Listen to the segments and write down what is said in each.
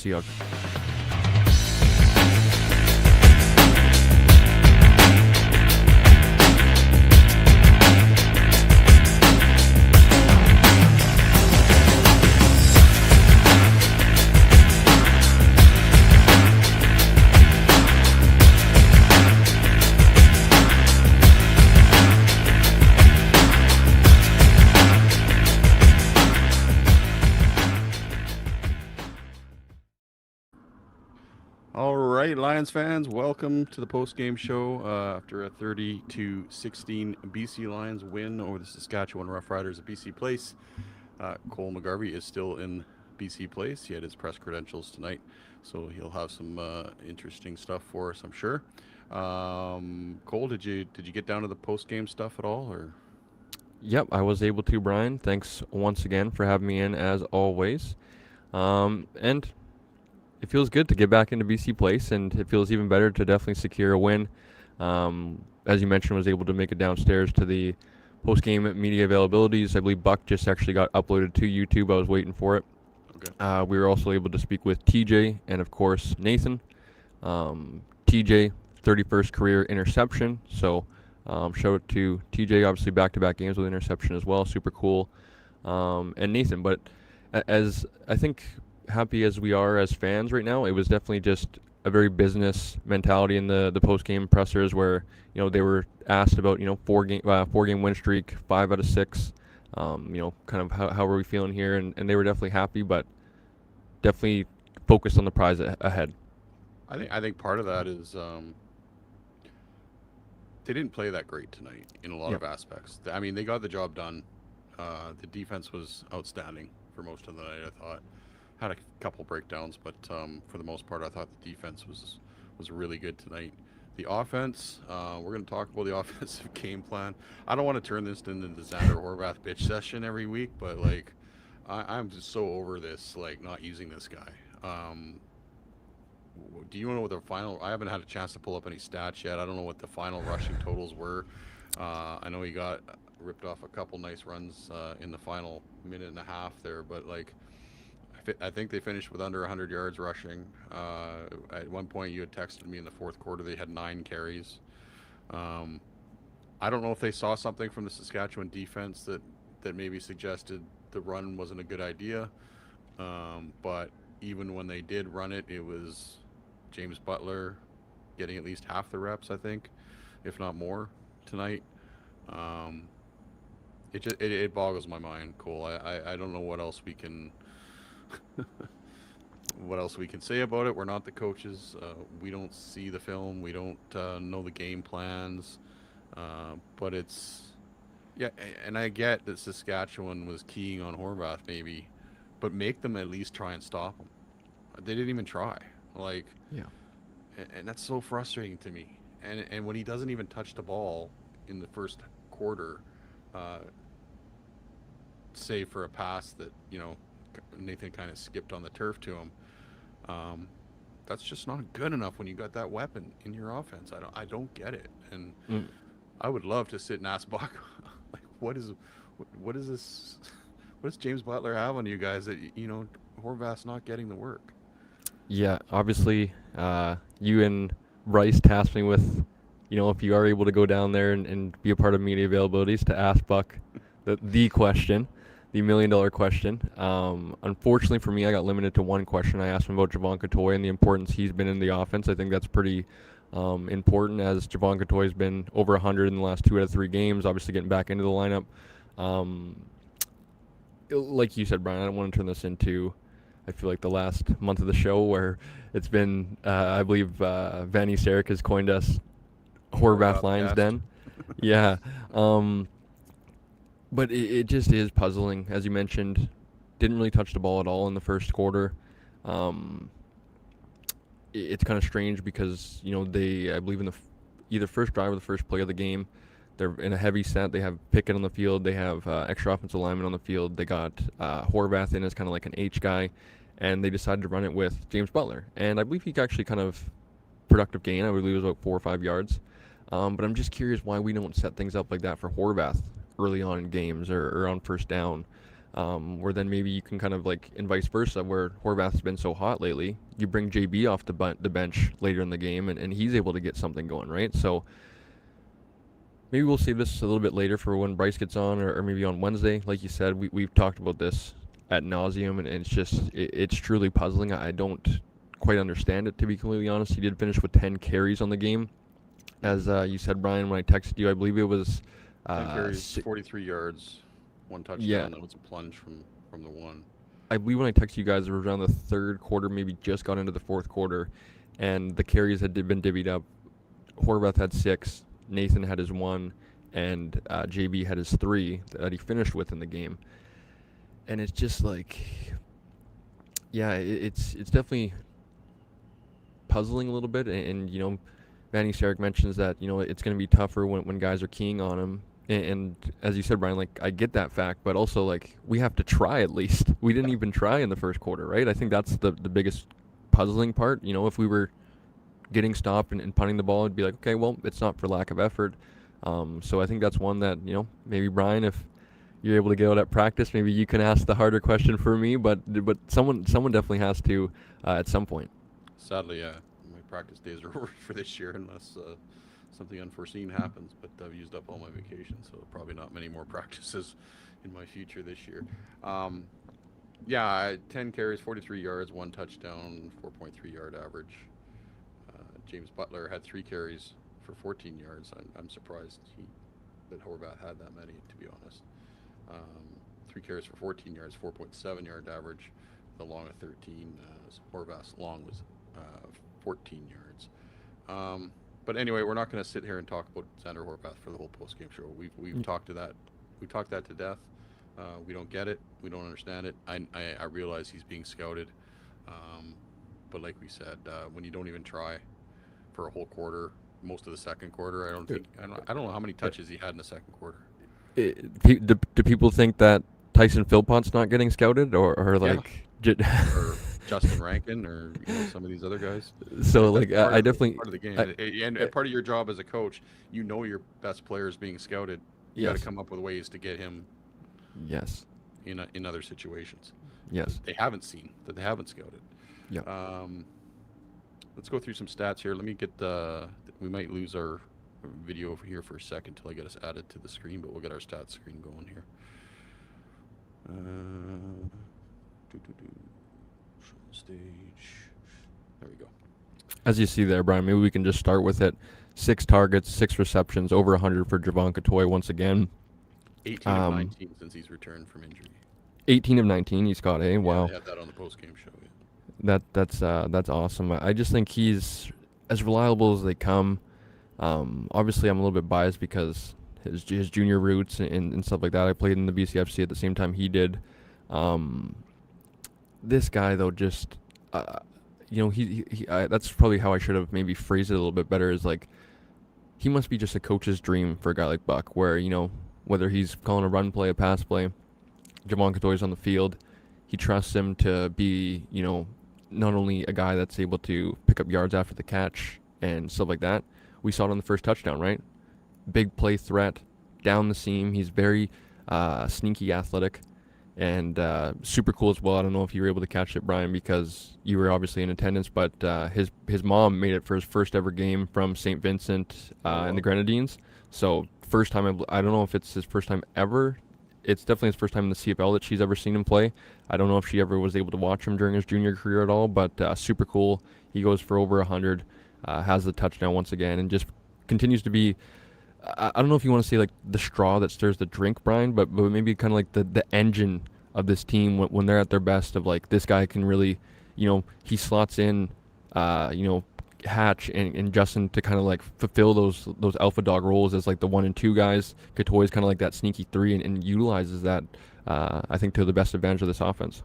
see how. All right, Lions fans, welcome to the post-game show after a 30-16 BC Lions win over the Saskatchewan Roughriders at BC Place. Cole McGarvey is still in BC Place. He had his press credentials tonight, so he'll have some interesting stuff for us, I'm sure. Cole, did you get down to the post-game stuff at all, or? Yep, I was able to, Brian. Thanks once again for having me in, as always. And it feels good to get back into BC Place, and it feels even better to definitely secure a win. As you mentioned, was able to make it downstairs to the post-game media availabilities. I believe Buck just actually got uploaded to YouTube. I was waiting for it. Okay. We were also able to speak with TJ and, of course, Nathan. TJ, 31st career interception. So shout out to TJ, obviously back-to-back games with interception as well. Super cool. And Nathan, but as I think happy as we are as fans right now, it was definitely just a very business mentality in the post-game pressers where, they were asked about, four game win streak, 5 out of 6, kind of how are we feeling here, and they were definitely happy, but definitely focused on the prize ahead. I think part of that is they didn't play that great tonight in a lot of aspects. I mean, they got the job done. The defense was outstanding for most of the night, I thought. Had a couple breakdowns, but for the most part, I thought the defense was really good tonight. The offense, we're going to talk about the offensive game plan. I don't want to turn this into the Xander Horvath bitch session every week, but I'm just so over this, not using this guy. Do you know what the final? I haven't had a chance to pull up any stats yet. I don't know what the final rushing totals were. I know he got ripped off a couple nice runs in the final minute and a half there, but I think they finished with under 100 yards rushing. At one point, you had texted me in the fourth quarter they had 9 carries. I don't know if they saw something from the Saskatchewan defense that maybe suggested the run wasn't a good idea. But even when they did run it, it was James Butler getting at least half the reps, I think, if not more, tonight. It boggles my mind, Cole. I don't know what else we can say about it. We're not the coaches. We don't see the film. We don't know the game plans. But and I get that Saskatchewan was keying on Horvath maybe, but make them at least try and stop him. They didn't even try. And that's so frustrating to me. And when he doesn't even touch the ball in the first quarter, save for a pass that, Nathan kind of skipped on the turf to him. That's just not good enough when you got that weapon in your offense. I don't get it. And I would love to sit and ask Buck, what is this? What does James Butler have on you guys that, Horvath's not getting the work? Yeah, obviously, you and Bryce tasked me with, if you are able to go down there and be a part of media availabilities, to ask Buck the question, the $1 million question. Unfortunately for me, I got limited to one question. I asked him about Javon Couture and the importance he's been in the offense. I think that's pretty important, as Javon Couture's been over 100 in the last 2 out of 3 games, obviously getting back into the lineup. Like you said, Brian, I don't want to turn this into, I feel like, the last month of the show where it's been, I believe, Vanny Sarek has coined us Horvath Lions Den. Yeah. But it just is puzzling. As you mentioned, didn't really touch the ball at all in the first quarter. It's kind of strange because, they, I believe in the either first drive or the first play of the game, they're in a heavy set. They have Pickett on the field. They have extra offensive linemen on the field. They got Horvath in as kind of like an H guy, and they decided to run it with James Butler. And I believe he actually kind of productive gain. I believe it was about 4 or 5 yards. But I'm just curious why we don't set things up like that for Horvath early on in games or on first down. Where then maybe you can kind of like, and vice versa, where Horvath's been so hot lately, you bring JB off the bench later in the game, and he's able to get something going, right? So maybe we'll save this a little bit later for when Bryce gets on, or maybe on Wednesday. Like you said, we've talked about this at nauseum, and it's just it's truly puzzling. I don't quite understand it, to be completely honest. He did finish with 10 carries on the game, as you said, Brian. When I texted you, I believe it was 10 carries, 43 yards, one yeah. touchdown. That was a plunge from the one. I believe when I texted you guys, it was around the third quarter, maybe just got into the fourth quarter, and the carries had been divvied up. Horvath had 6, Nathan had his 1, and JB had his 3 that he finished with in the game. And it's just like, yeah, it's definitely puzzling a little bit. And Vanny Sarek mentions that it's going to be tougher when guys are keying on him. And as you said, Brian, like, I get that fact, but also, like, we have to try at least. We didn't even try in the first quarter, right? I think that's the biggest puzzling part. If we were getting stopped and punting the ball, it'd be like, okay, well, it's not for lack of effort. So I think that's one that, maybe Brian, if you're able to get out at practice, maybe you can ask the harder question for me, but someone definitely has to at some point. Sadly, my practice days are over for this year unless something unforeseen happens. But I've used up all my vacation, so probably not many more practices in my future this year. 10 carries, 43 yards, 1 touchdown, 4.3 yard average. James Butler had 3 carries for 14 yards. I'm surprised that Horvath had that many, to be honest. 3 carries for 14 yards, 4.7 yard average. The long of 13. Horvath's long was 14 yards. But anyway, we're not going to sit here and talk about Xander Horvath for the whole post-game show. We've talked to that. We talked that to death. We don't get it. We don't understand it. I realize he's being scouted. But like we said, when you don't even try for a whole quarter, most of the second quarter, I don't know how many touches he had in the second quarter. Do people think that Tyson Philpott's not getting scouted, or like, or Justin Rankin, or some of these other guys? So like, I definitely part of the game, and part of your job as a coach, your best player is being scouted. You got to come up with ways to get him. Yes. In other situations. Yes. They haven't seen that they haven't scouted. Yeah. Let's go through some stats here. Let me get we might lose our video over here for a second till I get us added to the screen, but we'll get our stats screen going here. Show the stage. There we go. As you see there, Brian, maybe we can just start with it. 6 targets, 6 receptions, over 100 for Javon Catoy once again. 18 of 19 since he's returned from injury. 18 of 19 he's got, eh? Wow. Yeah, they had that on the post-game show. Yeah. That's awesome. I just think he's as reliable as they come. Obviously, I'm a little bit biased because his junior roots and stuff like that. I played in the BCFC at the same time he did. This guy, though, just that's probably how I should have maybe phrased it a little bit better. Is like, he must be just a coach's dream for a guy like Buck, where whether he's calling a run play, a pass play, Javon Catoy's on the field, he trusts him to be not only a guy that's able to pick up yards after the catch and stuff like that. We saw it on the first touchdown, right? Big play threat, down the seam. He's very sneaky athletic, and super cool as well. I don't know if you were able to catch it, Brian, because you were obviously in attendance, but his mom made it for his first ever game from St. Vincent and the Grenadines. So first time, I don't know if it's his first time ever. It's definitely his first time in the CFL that she's ever seen him play. I don't know if she ever was able to watch him during his junior career at all, but super cool. He goes for over 100, has the touchdown once again, and just continues to be, I don't know if you want to say like the straw that stirs the drink, Brian, but maybe kind of like the engine of this team when they're at their best, of like, this guy can really, he slots in, Hatch and Justin to kind of like fulfill those alpha dog roles as like the 1 and 2 guys. Catoy's kind of like that sneaky 3 and utilizes that, I think, to the best advantage of this offense.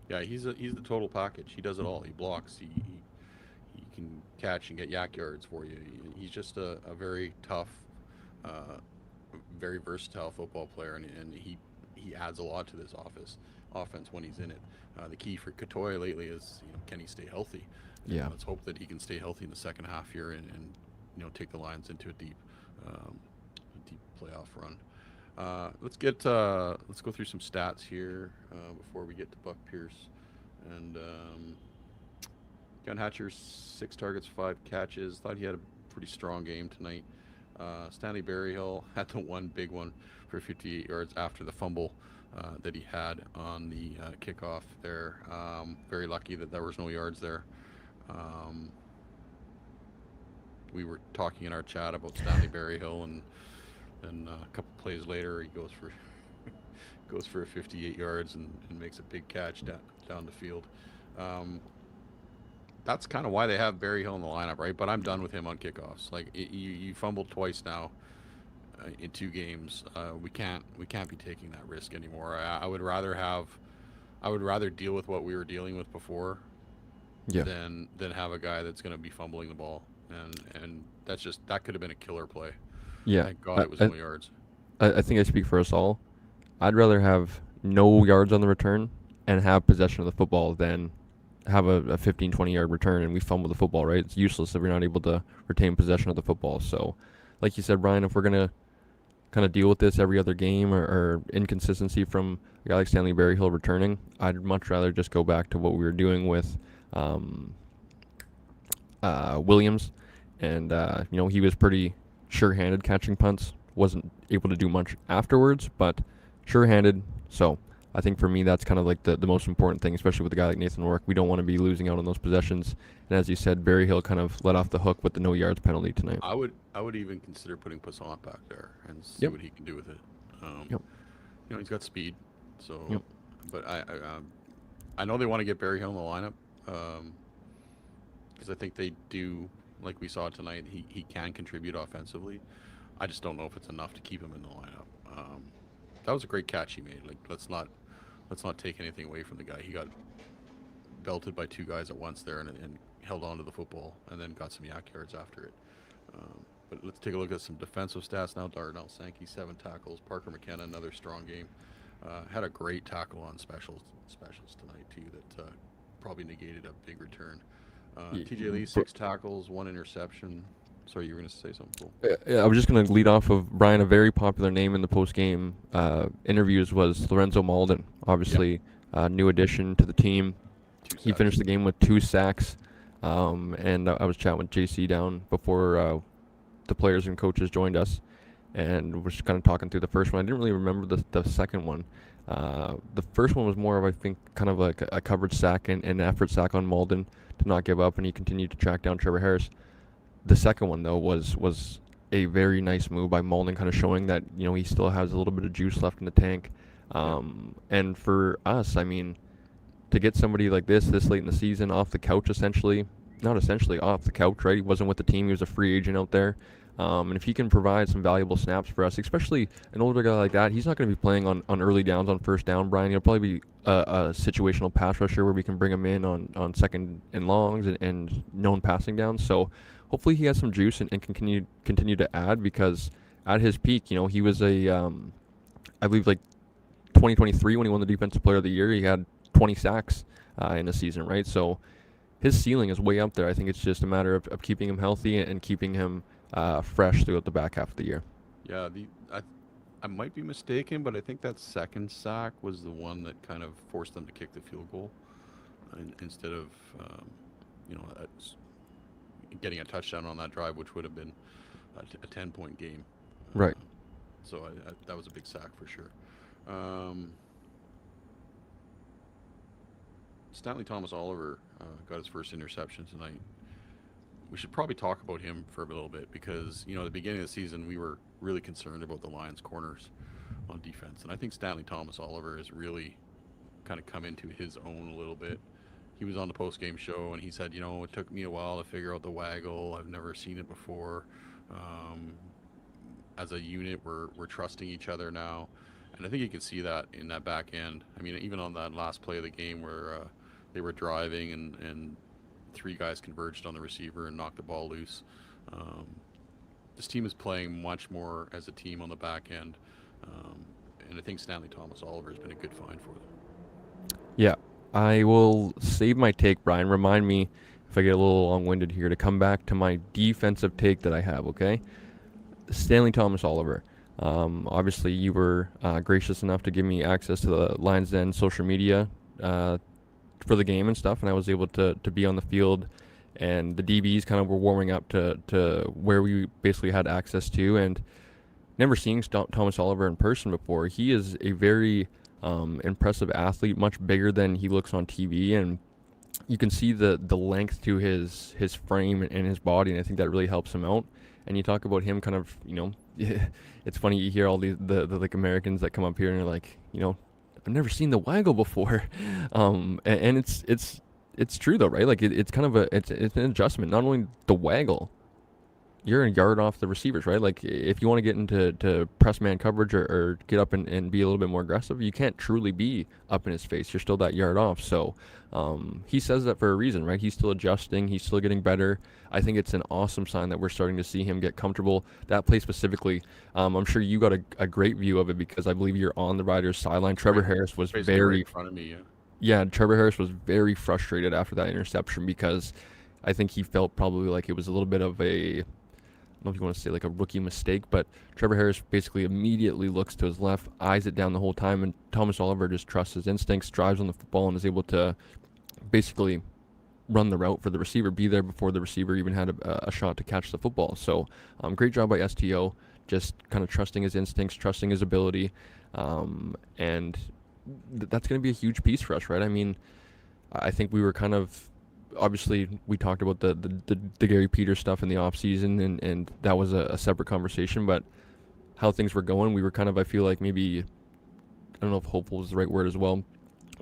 Yeah, he's the total package. He does it all. He blocks. He can catch and get yak yards for you. He's just a very tough, very versatile football player, and he adds a lot to this offense when he's in it. The key for Catoy lately is, can he stay healthy? Yeah. Let's hope that he can stay healthy in the second half here and take the Lions into a deep playoff run. Let's go through some stats here before we get to Buck Pierce. And Ken Hatcher, 6 targets, 5 catches. Thought he had a pretty strong game tonight. Stanley Berryhill had the one big one for 58 yards after the fumble that he had on the kickoff there. Very lucky that there was no yards there. We were talking in our chat about Stanley Berryhill, and then a couple plays later, he goes for goes for 58 yards and makes a big catch down the field. That's kind of why they have Berryhill in the lineup, right? But I'm done with him on kickoffs. Like you fumbled twice now in 2 games. We can't be taking that risk anymore. I would rather deal with what we were dealing with before, Yeah. than have a guy that's going to be fumbling the ball, and that could have been a killer play. Yeah. Thank God it was only yards. I think I speak for us all. I'd rather have no yards on the return and have possession of the football than have a 15, 20-yard return and we fumble the football, right? It's useless if we're not able to retain possession of the football. So, like you said, Brian, if we're going to kind of deal with this every other game or inconsistency from a guy like Stanley Berryhill returning, I'd much rather just go back to what we were doing with Williams. And, he was pretty sure-handed catching punts. Wasn't able to do much afterwards, but sure-handed. So I think for me that's kind of like the most important thing, especially with a guy like Nathan Rourke. We don't want to be losing out on those possessions. And as you said, Berryhill kind of let off the hook with the no yards penalty tonight. I would even consider putting Poisson back there and see Yep. what he can do with it. Yep. He's got speed. So, Yep. but I know they want to get Berryhill in the lineup because I think they do. Like we saw tonight, he can contribute offensively. I just don't know if it's enough to keep him in the lineup. That was a great catch he made. Like let's not take anything away from the guy. He got belted by 2 guys at once there and held on to the football and then got some yak yards after it. But let's take a look at some defensive stats now. Darnell Sankey, 7 tackles. Parker McKenna, another strong game. Had a great tackle on specials tonight too that probably negated a big return. TJ Lee, 6 tackles, 1 interception. Sorry, you were going to say something cool. Yeah, I was just going to lead off of Brian. A very popular name in the post-game interviews was Lorenzo Malden. Obviously, new addition to the team. He finished the game with 2 sacks. And I was chatting with JC down before the players and coaches joined us, and was kind of talking through the first one. I didn't really remember the second one. The first one was more of, I think, kind of like a coverage sack and an effort sack on Malden to not give up, and he continued to track down Trevor Harris. The second one, though, was a very nice move by Malden, kind of showing that, he still has a little bit of juice left in the tank. And for us, I mean, to get somebody like this late in the season off the couch, off the couch, right? He wasn't with the team. He was a free agent out there. And if he can provide some valuable snaps for us, especially an older guy like that, he's not going to be playing on early downs on first down, Brian. He'll probably be a situational pass rusher where we can bring him in on second and longs and known passing downs. So hopefully he has some juice and can continue to add, because at his peak, he was I believe like 2023 when he won the Defensive Player of the Year, he had 20 sacks in a season, right? So his ceiling is way up there. I think it's just a matter of keeping him healthy and keeping him fresh throughout the back half of the year. Yeah, I might be mistaken, but I think that second sack was the one that kind of forced them to kick the field goal instead of getting a touchdown on that drive, which would have been a 10-point game. Right. So that was a big sack for sure. Stanley Thomas Oliver got his first interception tonight. We should probably talk about him for a little bit because, at the beginning of the season, we were really concerned about the Lions' corners on defense. And I think Stanley Thomas Oliver has really kind of come into his own a little bit. He was on the post-game show, and he said, it took me a while to figure out the waggle. I've never seen it before. As a unit, we're trusting each other now. And I think you can see that in that back end. I mean, even on that last play of the game where they were driving and 3 guys converged on the receiver and knocked the ball loose. This team is playing much more as a team on the back end. And I think Stanley Thomas Oliver has been a good find for them. Yeah, I will save my take, Brian. Remind me, if I get a little long-winded here, to come back to my defensive take that I have, okay? Stanley Thomas Oliver. Obviously, you were gracious enough to give me access to the Lions Den social media uh, for the game and stuff, and I was able to be on the field, and the DBs kind of were warming up to where we basically had access to, and never seeing Thomas Oliver in person before. He is a very impressive athlete, much bigger than he looks on TV, and you can see the length to his frame and his body, and I think that really helps him out. And you talk about him kind of, it's funny you hear all the like Americans that come up here and are like, I've never seen the waggle before, and it's true though, right? Like it's kind of it's an adjustment. Not only the waggle, you're a yard off the receivers, right? Like if you want to get into press man coverage or get up and be a little bit more aggressive, you can't truly be up in his face. You're still that yard off. So he says that for a reason, right? He's still adjusting. He's still getting better. I think it's an awesome sign that we're starting to see him get comfortable. That play specifically, I'm sure you got a great view of it because I believe you're on the Riders sideline. Trevor Harris was Basically right very, in front of me. Yeah. yeah, Trevor Harris was very frustrated after that interception because I think he felt probably like it was a little bit of a, I don't know if you want to say like a rookie mistake, but Trevor Harris basically immediately looks to his left, eyes it down the whole time, and Thomas Oliver just trusts his instincts, drives on the football, and is able to basically run the route for the receiver, be there before the receiver even had a shot to catch the football. So great job by STO, just kind of trusting his instincts, trusting his ability, and that's going to be a huge piece for us, right? I mean, I think we were kind of, obviously we talked about the Gary Peters stuff in the off season, and that was a separate conversation, but how things were going, we were kind of, I feel like maybe, I don't know if hopeful is the right word as well,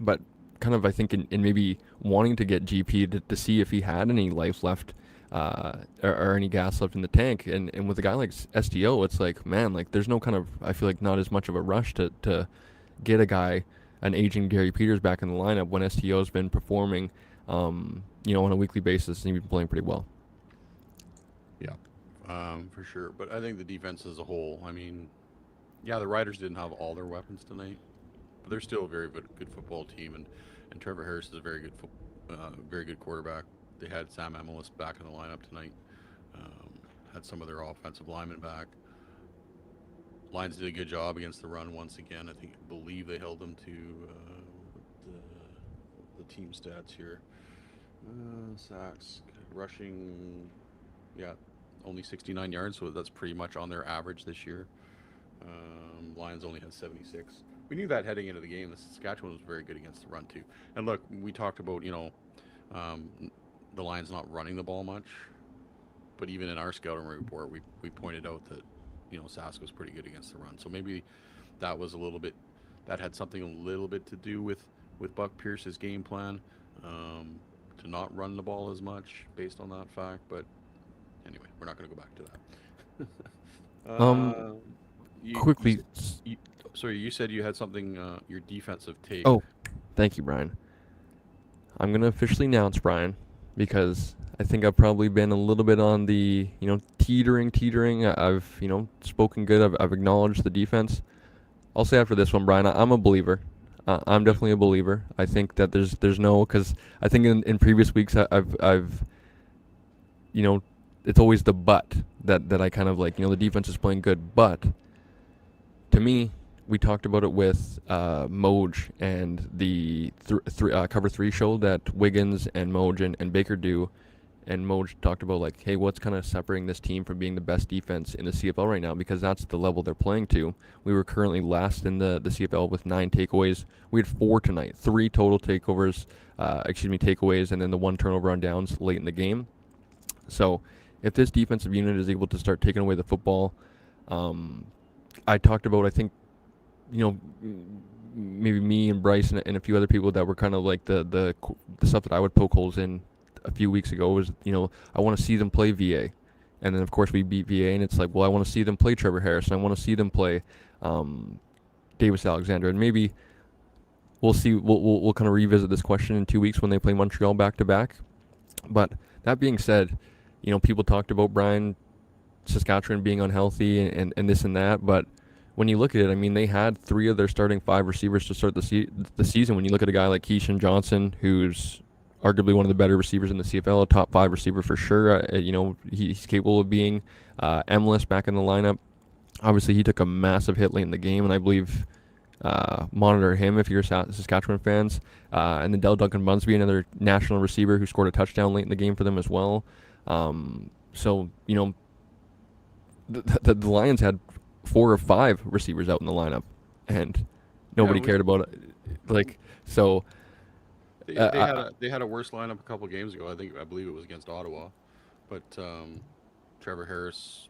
but kind of I think in maybe wanting to get GP to see if he had any life left, or any gas left in the tank, and with a guy like STO, it's like, man, like there's no kind of, I feel like not as much of a rush to get a guy, an aging Gary Peters back in the lineup when STO's been performing on a weekly basis, and he's been playing pretty well. Yeah, for sure. But I think the defense as a whole, I mean, yeah, the Riders didn't have all their weapons tonight, but they're still a very good football team, and Trevor Harris is a very good quarterback. They had Sam Emilus back in the lineup tonight. Had some of their offensive linemen back. Lions did a good job against the run once again. I believe they held them to the team stats here. Sacks, rushing, yeah, only 69 yards, so that's pretty much on their average this year. Lions only had 76. We knew that heading into the game. The Saskatchewan was very good against the run too. And look, we talked about the Lions not running the ball much, but even in our scouting report, we pointed out that Sask was pretty good against the run. So maybe that was that had something a little bit to do with Buck Pierce's game plan, to not run the ball as much based on that fact. But anyway, we're not going to go back to that. Quickly. Sorry, you said you had something, your defensive take. Oh, thank you, Brian. I'm going to officially announce, Brian, because I think I've probably been a little bit on the, teetering. I've, spoken good. I've acknowledged the defense. I'll say after this one, Brian, I'm a believer. I'm definitely a believer. I think that there's no, because I think in previous weeks I've it's always the but that I kind of like, the defense is playing good, but to me, we talked about it with Moj and the Cover 3 show that Wiggins and Moj and Baker do. And Moj talked about, like, hey, what's kind of separating this team from being the best defense in the CFL right now? Because that's the level they're playing to. We were currently last in the CFL with 9 takeaways. We had 4 tonight, 3 total takeaways, and then the 1 turnover on downs late in the game. So if this defensive unit is able to start taking away the football, I talked about, I think, maybe me and Bryce and a few other people that were kind of like the stuff that I would poke holes in a few weeks ago was, I want to see them play VA. And then, of course, we beat VA, and it's like, well, I want to see them play Trevor Harris, and I want to see them play Davis Alexander. And maybe we'll see, we'll kind of revisit this question in 2 weeks when they play Montreal back-to-back. But that being said, people talked about Brian, Saskatchewan being unhealthy and this and that, but when you look at it, I mean, they had 3 of their starting 5 receivers to start the season. When you look at a guy like Keyshawn Johnson, who's arguably one of the better receivers in the CFL, a top 5 receiver for sure. He's capable of being Emilus back in the lineup. obviously he took a massive hit late in the game, and I believe monitor him if you're Saskatchewan fans. And then Del Duncan Bunsby, another national receiver who scored a touchdown late in the game for them as well. So, you know, the Lions had 4 or 5 receivers out in the lineup, and nobody cared about it. Like, so they had a worse lineup a couple games ago. I believe it was against Ottawa, but Trevor Harris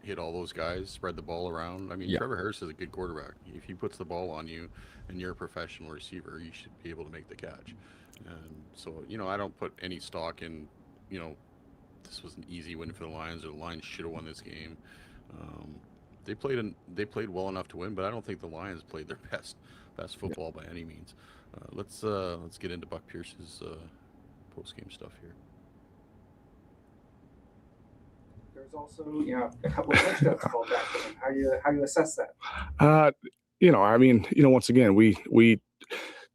hit all those guys, spread the ball around. I mean, yeah, Trevor Harris is a good quarterback. If he puts the ball on you and you're a professional receiver, you should be able to make the catch. And so, you know, I don't put any stock in, you know, this was an easy win for the Lions, or the Lions should have won this game. They played well enough to win, but I don't think the Lions played their best football by any means. Let's get into Buck Pierce's post game stuff here. There's also, you know, a couple of touchdowns called back for him. How you assess that? You know, I mean, you know, once again, we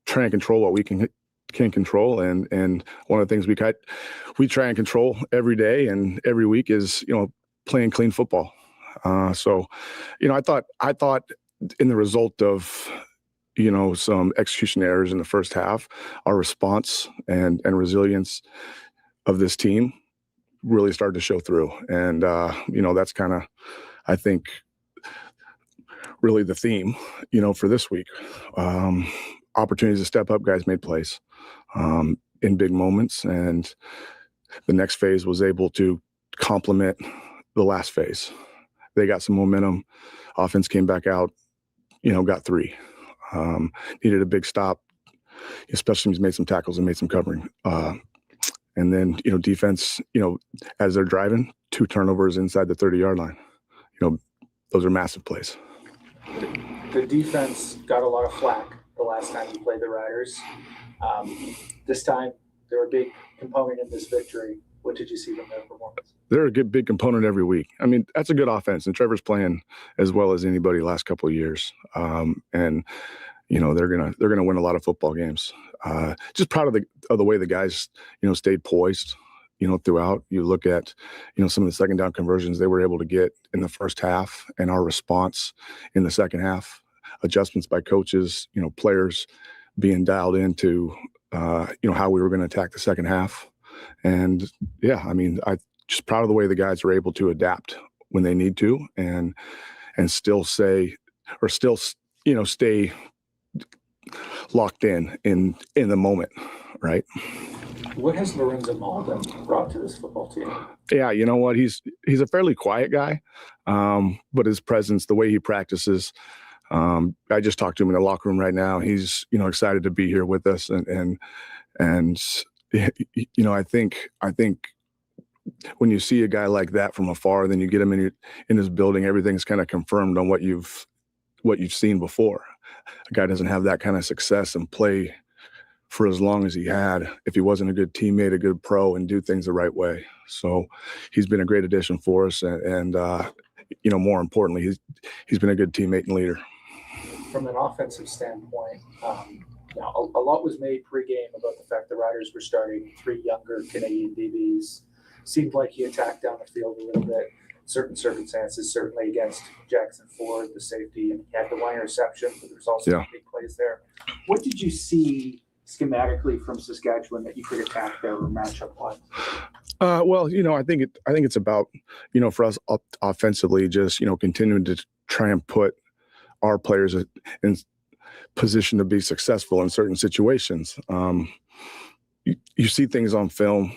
try and control what we can control, and one of the things we try and control every day and every week is, you know, playing clean football. So, you know, I thought in the result of, you know, some execution errors in the first half, our response and resilience of this team really started to show through. And, you know, that's kind of, I think, really the theme, you know, for this week. Opportunities to step up, guys made plays in big moments. And the next phase was able to complement the last phase. They got some momentum. Offense came back out, you know, got 3. Needed a big stop. Especially he's made some tackles and made some covering. And then, you know, defense, you know, as they're driving, 2 turnovers inside the 30-yard line. You know, those are massive plays. The defense got a lot of flack the last time you played the Riders. This time, they're a big component in this victory. What did you see from their performance? They're a good big component every week. I mean, that's a good offense, and Trevor's playing as well as anybody last couple of years. And you know, they're gonna win a lot of football games. Just proud of the way the guys, you know, stayed poised, you know, throughout. You look at, you know, some of the second down conversions they were able to get in the first half, and our response in the second half, adjustments by coaches, you know, players being dialed into, you know, how we were going to attack the second half. And yeah, I mean, I just proud of the way the guys are able to adapt when they need to, and still you know, stay locked in the moment, right? What has Lorenzo Malden brought to this football team? Yeah, you know what? He's a fairly quiet guy, but his presence, the way he practices, I just talked to him in the locker room right now. He's, you know, excited to be here with us, and you know, I think when you see a guy like that from afar, then you get him in his building, everything's kind of confirmed on what you've seen before. A guy doesn't have that kind of success and play for as long as he had if he wasn't a good teammate, a good pro, and do things the right way. So he's been a great addition for us, and you know, more importantly, he's been a good teammate and leader. From an offensive standpoint, you know, a lot was made pregame about the fact the Riders were starting 3 younger Canadian DBs. Seemed like he attacked down the field a little bit. Certain circumstances, certainly against Jackson Ford, the safety, and he had the one interception, but there's also big plays there. What did you see schematically from Saskatchewan that you could attack there or match up on? Well, you know, I think it's about, you know, for us offensively, just, you know, continuing to try and put our players in position to be successful in certain situations. You see things on film.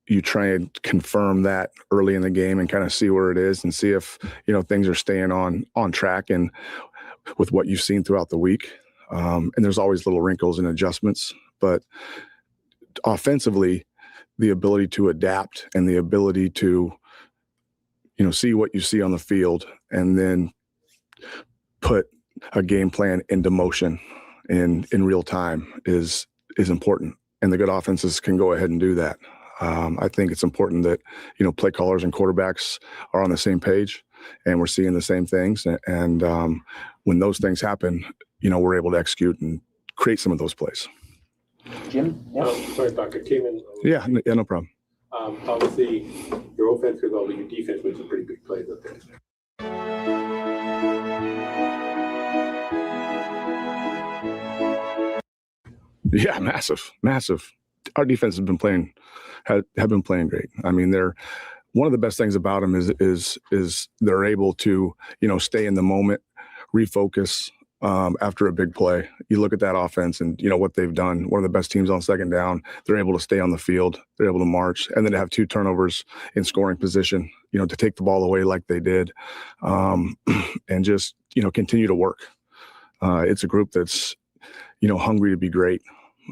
You try and confirm that early in the game and kind of see where it is and see if, you know, things are staying on track and with what you've seen throughout the week. And there's always little wrinkles and adjustments, but offensively, the ability to adapt and the ability to, you know, see what you see on the field and then put a game plan into motion in real time is important. And the good offenses can go ahead and do that. I think it's important that, you know, play callers and quarterbacks are on the same page and we're seeing the same things. And when those things happen, you know, we're able to execute and create some of those plays. Jim? Sorry, Buck, I came in. Yeah, no problem. Obviously, your offense goes over, your defense wins some pretty big plays up there. Yeah, massive. Our defense has been playing, have been playing great. I mean, they're one of the best things about them is they're able to, stay in the moment, refocus after a big play. You look at that offense and what they've done. One of the best teams on second down. They're able to stay on the field. They're able to march, and then to have 2 turnovers in scoring position. To take the ball away like they did, and just continue to work. It's a group that's hungry to be great.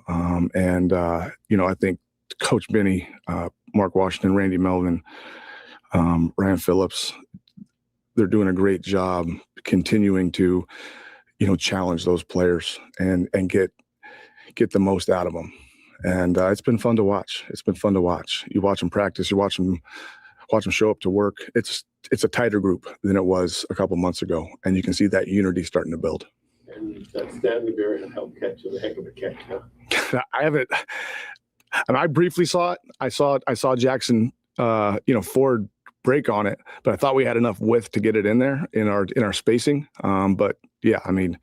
I think Coach Benny, Mark Washington, Randy Melvin, Ryan Phillips, they're doing a great job continuing to, challenge those players and get the most out of them. And it's been fun to watch. You watch them practice. You watch them show up to work. It's a tighter group than it was a couple months ago, and you can see that unity starting to build. And that Stanley Berry helped catch a heck of a catch. Huh? I haven't. And I briefly saw it. I saw Jackson, Ford break on it, but I thought we had enough width to get it in there in our spacing. But yeah, I mean,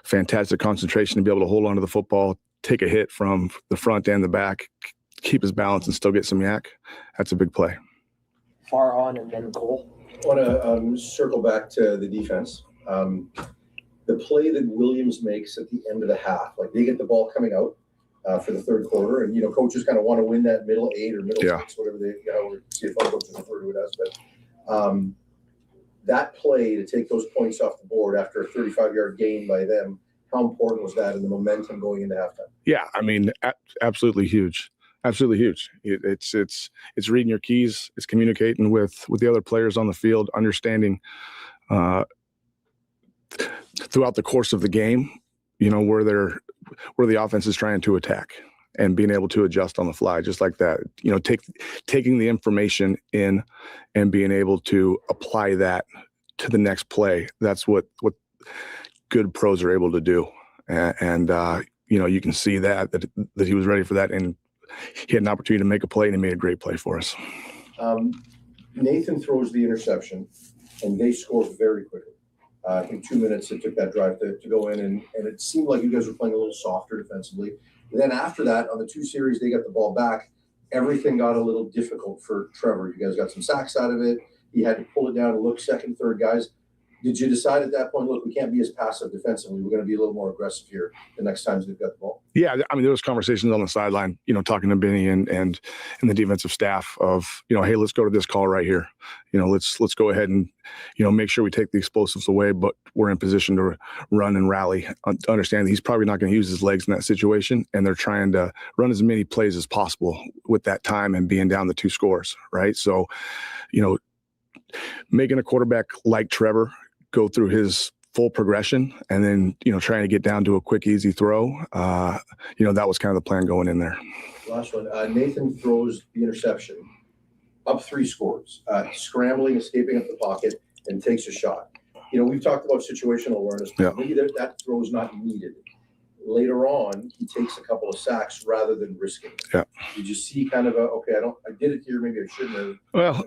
fantastic concentration to be able to hold onto the football, take a hit from the front and the back, keep his balance, and still get some yak. That's a big play. Far on and then goal. I want to circle back to the defense. The play that Williams makes at the end of the half, like they get the ball coming out for the third quarter, and coaches kind of want to win that middle 8 or middle 6, whatever they, CFL coaches refer to it as. But that play to take those points off the board after a 35-yard gain by them, how important was that in the momentum going into halftime? Yeah, I mean, absolutely huge. Absolutely huge. It's reading your keys. It's communicating with the other players on the field, understanding throughout the course of the game, where the offense is trying to attack, and being able to adjust on the fly, just like that. Taking the information in and being able to apply that to the next play. That's what good pros are able to do, and you can see that he was ready for that, and he had an opportunity to make a play, and he made a great play for us. Nathan throws the interception, and they score very quickly. I think 2 minutes it took that drive to go in, and it seemed like you guys were playing a little softer defensively. And then after that, on the 2 series, they got the ball back. Everything got a little difficult for Trevor. You guys got some sacks out of it. He had to pull it down and look second, third guys. Did you decide at that point, look, we can't be as passive defensively. We're going to be a little more aggressive here the next times they've got the ball? Yeah, I mean, there was conversations on the sideline, talking to Benny and the defensive staff of, hey, let's go to this call right here. Let's go ahead and, make sure we take the explosives away, but we're in position to run and rally. To understand that he's probably not going to use his legs in that situation, and they're trying to run as many plays as possible with that time and being down the 2 scores, right? So, making a quarterback like Trevor go through his full progression and then, trying to get down to a quick, easy throw. That was kind of the plan going in there. Last one. Nathan throws the interception, up 3 scores, scrambling, escaping up the pocket, and takes a shot. We've talked about situational awareness. Yeah. Maybe that throw is not needed. Later on, he takes a couple of sacks rather than risking it. Yeah. Did you see kind of I did it here, maybe I shouldn't have. Well,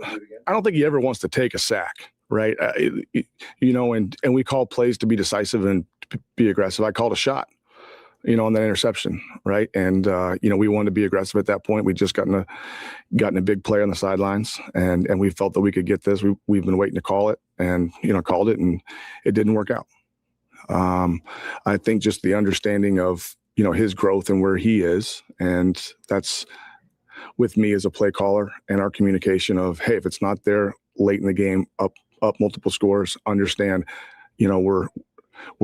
I don't think he ever wants to take a sack. Right. And we call plays to be decisive and be aggressive. I called a shot, on that interception. Right. And, we wanted to be aggressive at that point. We just gotten a big play on the sidelines, and we felt that we could get this. We've been waiting to call it, and, called it, and it didn't work out. I think just the understanding of, his growth and where he is. And that's with me as a play caller, and our communication of, hey, if it's not there late in the game, up multiple scores, understand, we're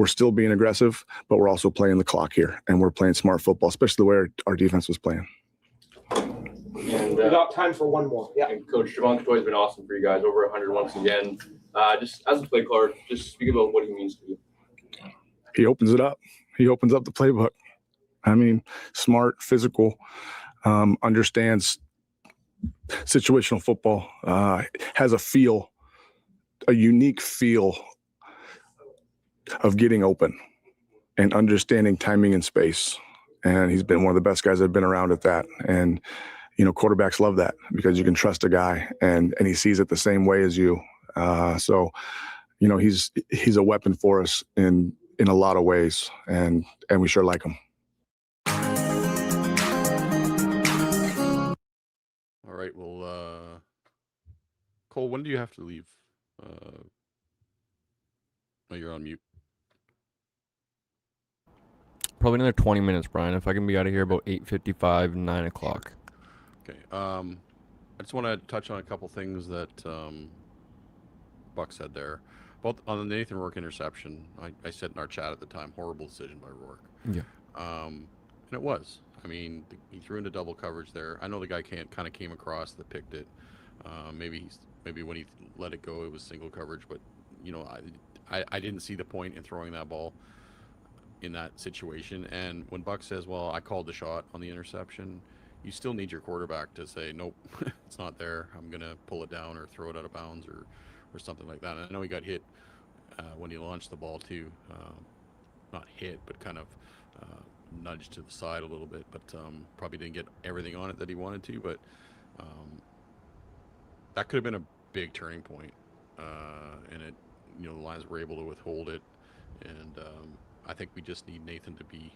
still being aggressive, but we're also playing the clock here, and we're playing smart football, especially the way our defense was playing. And we got time for one more. Yeah. And Coach Javon Couture has been awesome for you guys, over 100 once again. Just as a play caller, just speak about what he means to you. He opens it up. He opens up the playbook. I mean, smart, physical, understands situational football, has a unique feel of getting open and understanding timing and space. And he's been one of the best guys that have been around at that. And, quarterbacks love that, because you can trust a guy and he sees it the same way as you. So, he's a weapon for us in a lot of ways, and we sure like him. right. Well, Cole, when do you have to leave? Oh, you're on mute. Probably another 20 minutes, Brian. If I can be out of here about 8:55, 9 o'clock. Okay. I just want to touch on a couple things that Buck said there. Both on the Nathan Rourke interception, I said in our chat at the time, horrible decision by Rourke. Yeah. And it was. I mean, he threw into double coverage there. I know the guy kind of came across that picked it. Maybe when he let it go, it was single coverage. But you know, I didn't see the point in throwing that ball in that situation. And when Buck says, "Well, I called the shot on the interception," you still need your quarterback to say, "Nope, it's not there. I'm gonna pull it down or throw it out of bounds or something like that." And I know he got hit when he launched the ball too. Not hit, but kind of nudged to the side a little bit. But probably didn't get everything on it that he wanted to. But that could have been a big turning point. And it, the Lions were able to withhold it. And I think we just need Nathan to be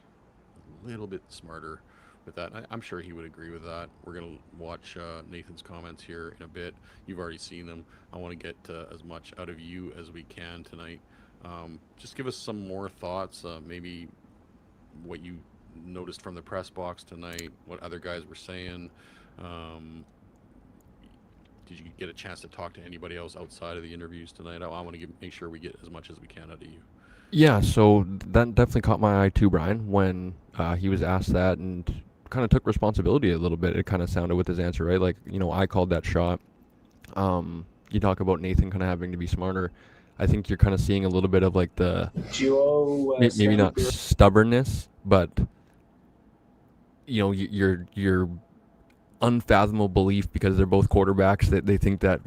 a little bit smarter with that. I'm sure he would agree with that. We're going to watch Nathan's comments here in a bit. You've already seen them. I want to get as much out of you as we can tonight. Just give us some more thoughts, maybe what you noticed from the press box tonight, what other guys were saying. Did you get a chance to talk to anybody else outside of the interviews tonight? I want to make sure we get as much as we can out of you. Yeah, so that definitely caught my eye too, Brian, when he was asked that and kind of took responsibility a little bit. It kind of sounded with his answer, right? Like, I called that shot. You talk about Nathan kind of having to be smarter. I think you're kind of seeing a little bit of like the maybe not stubbornness, but your unfathomable belief because they're both quarterbacks that they think that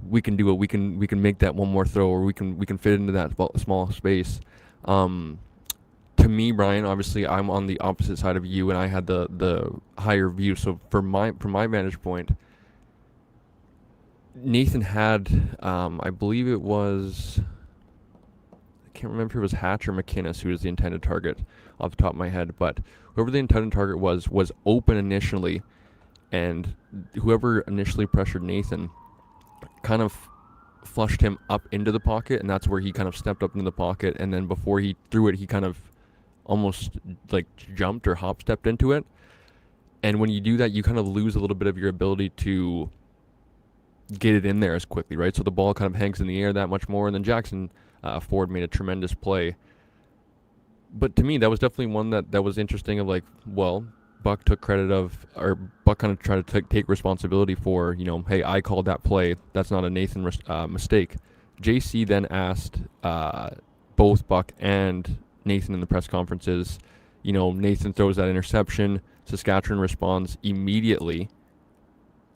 we can do it, we can make that one more throw, or we can fit into that small space. To me, Brian, obviously I'm on the opposite side of you, and I had the higher view. So from my vantage point, Nathan had I believe it was, I can't remember if it was Hatch or McInnes who was the intended target off the top of my head, but whoever the intended target was open initially. And whoever initially pressured Nathan kind of flushed him up into the pocket, and that's where he kind of stepped up into the pocket. And then before he threw it, he kind of almost like jumped or hop stepped into it. And when you do that, you kind of lose a little bit of your ability to get it in there as quickly, right? So the ball kind of hangs in the air that much more. And then Jackson Ford made a tremendous play. But to me, that was definitely one that was interesting of like, well, Buck took credit of, or Buck kind of tried to take responsibility for, hey, I called that play. That's not a Nathan mistake. JC then asked both Buck and Nathan in the press conferences, Nathan throws that interception. Saskatchewan responds immediately.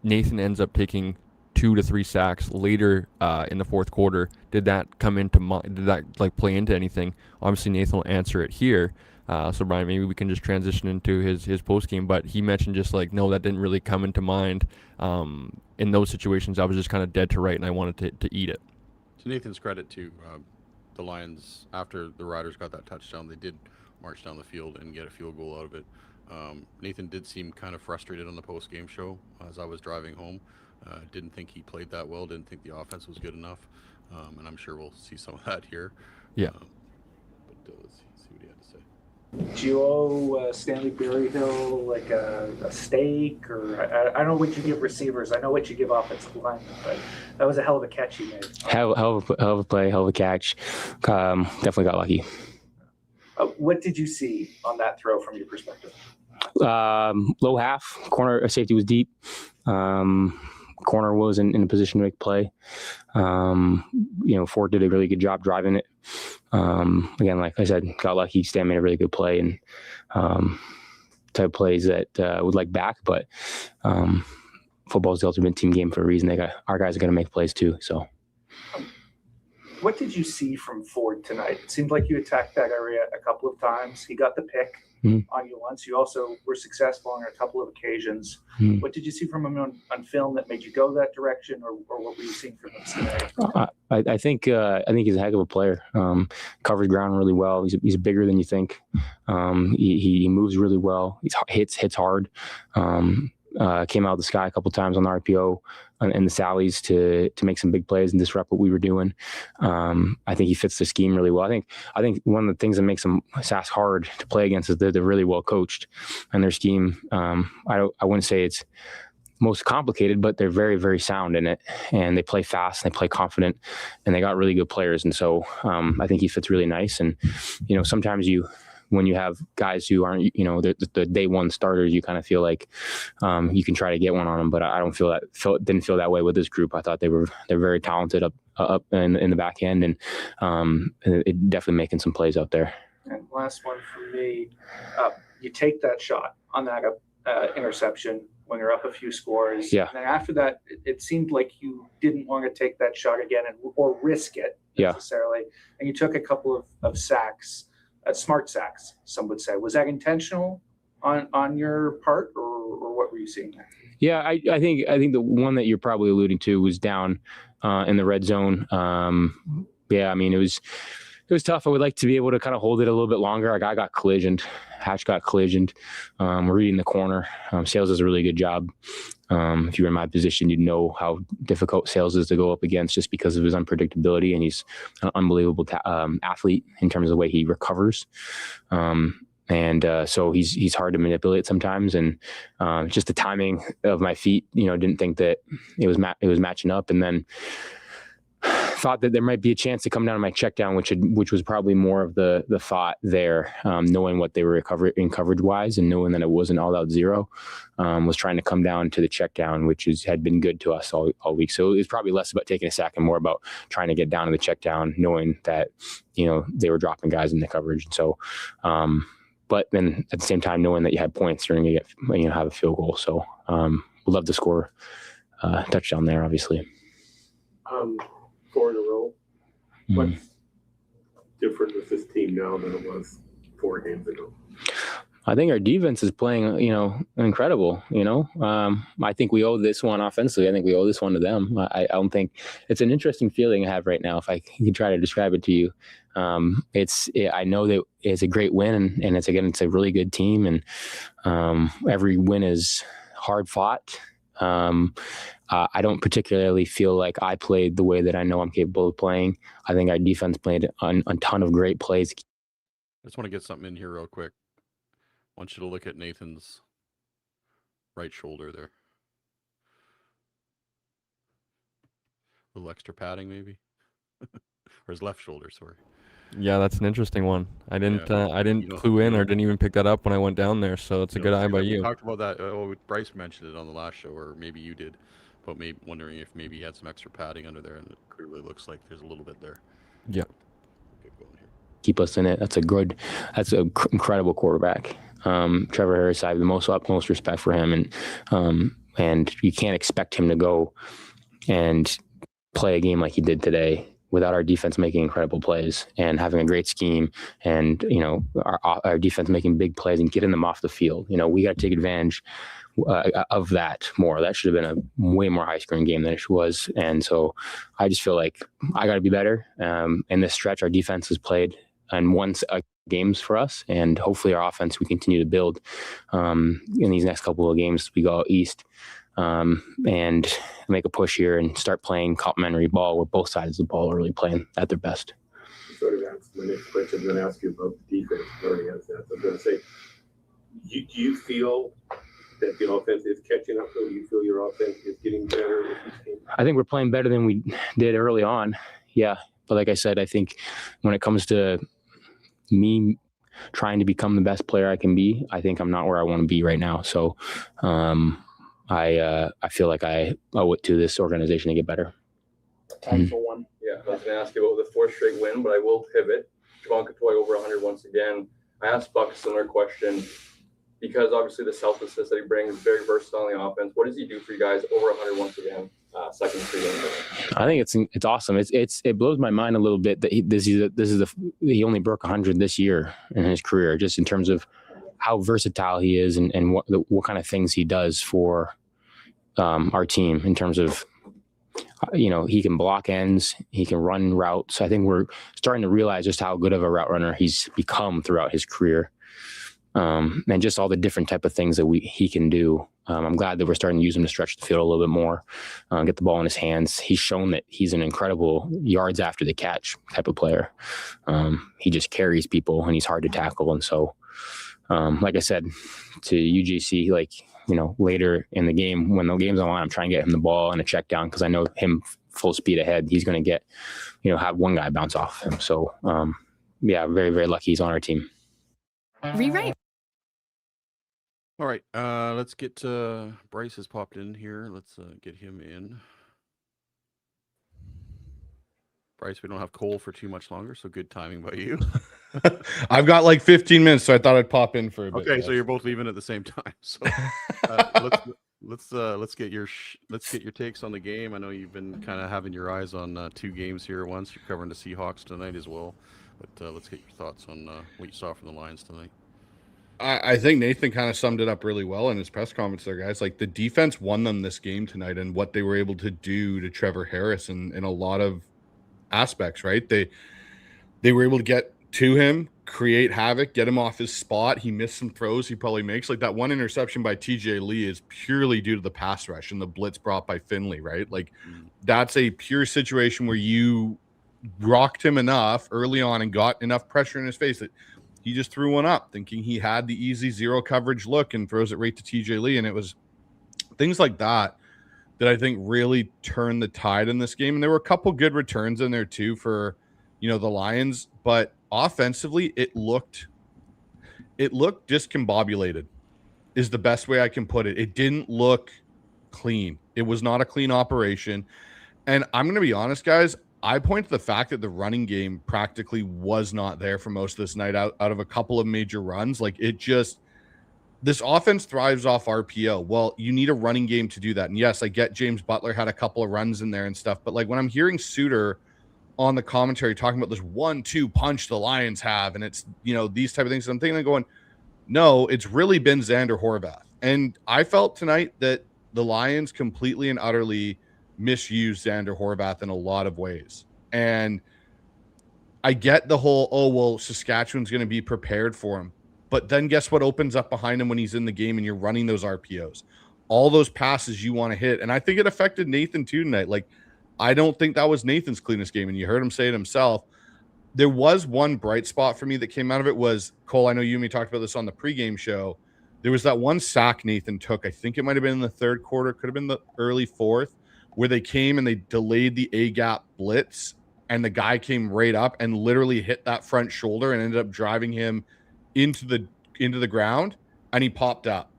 Nathan ends up taking 2 to 3 sacks later in the fourth quarter. Did that come into did that play into anything? Obviously, Nathan will answer it here. So Brian, maybe we can just transition into his post game, but he mentioned just no, that didn't really come into mind. In those situations, I was just kind of dead to right, and I wanted to eat it. To Nathan's credit, too, the Lions, after the Riders got that touchdown, they did march down the field and get a field goal out of it. Nathan did seem kind of frustrated on the post game show as I was driving home. Didn't think he played that well. Didn't think the offense was good enough, and I'm sure we'll see some of that here. Yeah. But let's see what he had to say. Do you owe Stanley Berryhill like a steak, or I don't know what you give receivers. I know what you give offensive linemen, but that was a hell of a catch he made. Hell of a play, hell of a catch. Definitely got lucky. What did you see on that throw from your perspective? Low half, corner safety was deep. Corner was in a position to make play. Ford did a really good job driving it. Again, like I said, got lucky. Stan made a really good play, and type of plays that would like back. But football's the ultimate team game for a reason. Our guys are going to make plays too. So, what did you see from Ford tonight? It seemed like you attacked that area a couple of times. He got the pick on you once. You also were successful on a couple of occasions. What did you see from him on film that made you go that direction, or what were you seeing from him tonight? I think he's a heck of a player. Covers ground really well. He's bigger than you think. He moves really well. He hits hard. came out of the sky a couple times on the RPO and the sallies to make some big plays and disrupt what we were doing. I think he fits the scheme really well. I think one of the things that makes them Sask hard to play against is that they're really well coached, and their scheme. I wouldn't say it's most complicated, but they're very, very sound in it, and they play fast and they play confident, and they got really good players. And so I think he fits really nice. And, sometimes when you have guys who aren't, the day one starters, you kind of feel like you can try to get one on them, but I don't didn't feel that way with this group. I thought they're very talented up in the back end, and it definitely making some plays out there. And last one for me, you take that shot on that interception when you're up a few scores. Yeah. And then after that, it seemed like you didn't want to take that shot again or risk it necessarily. And you took a couple of sacks, smart sacks, some would say. Was that intentional on your part, or what were you seeing there? Yeah, I think the one that you're probably alluding to was down in the red zone. Yeah, I mean, it was tough. I would like to be able to kind of hold it a little bit longer. Like, I got collisioned. Hatch got collisioned. Reading the corner. Sales does a really good job. If you were in my position, you'd know how difficult Sales is to go up against just because of his unpredictability, and he's an unbelievable athlete in terms of the way he recovers. So he's hard to manipulate sometimes, and just the timing of my feet, didn't think that it was matching up, and then thought that there might be a chance to come down to my check down, which was probably more of the thought there, knowing what they were in coverage wise and knowing that it wasn't all out zero, was trying to come down to the check down, which had been good to us all week. So it was probably less about taking a sack and more about trying to get down to the check down, knowing that, they were dropping guys in the coverage. And so, but then at the same time, knowing that you had points, you're going to have a field goal. So we'd love to score a touchdown there, obviously. 4 in a row. What's different with this team now than it was 4 games ago? I think our defense is playing, incredible. I think we owe this one offensively. I think we owe this one to them. I don't think it's an interesting feeling I have right now. If I can try to describe it to you, I know that it's a great win, and it's a really good team, and every win is hard fought. I don't particularly feel like I played the way that I know I'm capable of playing. I think our defense played a ton of great plays. I just want to get something in here real quick. I want you to look at Nathan's right shoulder there. A little extra padding, maybe, or his left shoulder. Sorry. Yeah, that's an interesting one. I didn't clue in or didn't even pick that up when I went down there. So it's a good eye by you. We talked about that. Bryce mentioned it on the last show, or maybe you did. But maybe wondering if maybe he had some extra padding under there, and it clearly looks like there's a little bit there. Yeah. Get going here. Keep us in it. That's an incredible quarterback. Trevor Harris, I have the utmost respect for him, and you can't expect him to go and play a game like he did today without our defense making incredible plays and having a great scheme, and our defense making big plays and getting them off the field. We got to take advantage of that more. That should have been a way more high-scoring game than it was, and so I just feel like I got to be better. In this stretch, our defense has played and won games for us, and hopefully our offense we continue to build in these next couple of games. We go out east and make a push here and start playing complementary ball where both sides of the ball are really playing at their best. Sort of answer my next question. I'm going to ask you about the defense. Already answered that. So I'm going to say, do you feel that the offense is catching up? Or do you feel your offense is getting better with each game? I think we're playing better than we did early on. Yeah. But like I said, I think when it comes to me trying to become the best player I can be, I think I'm not where I want to be right now. So I feel like I owe it to this organization to get better. Time for one. Yeah, I was going to ask you about the 4th straight win, but I will pivot. Javon Katoy over 100 once again. I asked Buck a similar question because obviously the selflessness that he brings is very versatile in the offense. What does he do for you guys over 100 once again? Second free game. I think it's awesome. It blows my mind a little bit that he only broke 100 this year in his career, just in terms of how versatile he is and what kind of things he does for our team in terms of, he can block ends, he can run routes. I think we're starting to realize just how good of a route runner he's become throughout his career. and just all the different type of things that he can do. I'm glad that we're starting to use him to stretch the field a little bit more, get the ball in his hands. He's shown that he's an incredible yards after the catch type of player. He just carries people and he's hard to tackle. And so, like I said to UJC, like, later in the game, when the game's on line, I'm trying to get him the ball and a check down because I know him full speed ahead. He's going to get, have one guy bounce off him. So, very, very lucky he's on our team. Rewrite. All right, let's get Bryce has popped in here. Let's get him in. Bryce, we don't have Cole for too much longer, so good timing by you. I've got like 15 minutes, so I thought I'd pop in for a bit. Okay, so you're both leaving at the same time. So let's get your takes on the game. I know you've been kind of having your eyes on 2 games here at once. You're covering the Seahawks tonight as well, but let's get your thoughts on what you saw from the Lions tonight. I think Nathan kind of summed it up really well in his press conference there, guys. Like, the defense won them this game tonight, and what they were able to do to Trevor Harris in a lot of aspects, right? They were able to get to him, create havoc, get him off his spot. He missed some throws he probably makes. Like, that one interception by TJ Lee is purely due to the pass rush and the blitz brought by Finley, right? Like, that's a pure situation where you rocked him enough early on and got enough pressure in his face that he just threw one up thinking he had the easy zero coverage look and throws it right to TJ Lee. And it was things like that I think really turned the tide in this game. And there were a couple good returns in there too for, the Lions, but offensively it looked discombobulated is the best way I can put it. It didn't look clean. It was not a clean operation. And I'm going to be honest, guys, I point to the fact that the running game practically was not there for most of this night out of a couple of major runs. Like, this offense thrives off RPO. Well, you need a running game to do that. And yes, I get James Butler had a couple of runs in there and stuff, but like when I'm hearing Suter on the commentary talking about this 1-2 punch the Lions have, and it's, these type of things, I'm thinking going, no, it's really been Xander Horvath. And I felt tonight that the Lions completely and utterly misused Xander Horvath in a lot of ways. And I get the whole, Saskatchewan's going to be prepared for him. But then guess what opens up behind him when he's in the game and you're running those RPOs? All those passes you want to hit. And I think it affected Nathan too tonight. Like, I don't think that was Nathan's cleanest game. And you heard him say it himself. There was one bright spot for me that came out of it was, Cole, I know you and me talked about this on the pregame show. There was that one sack Nathan took. I think it might have been in the third quarter. Could have been the early fourth, where they came and they delayed the A-gap blitz, and the guy came right up and literally hit that front shoulder and ended up driving him into the ground, and he popped up.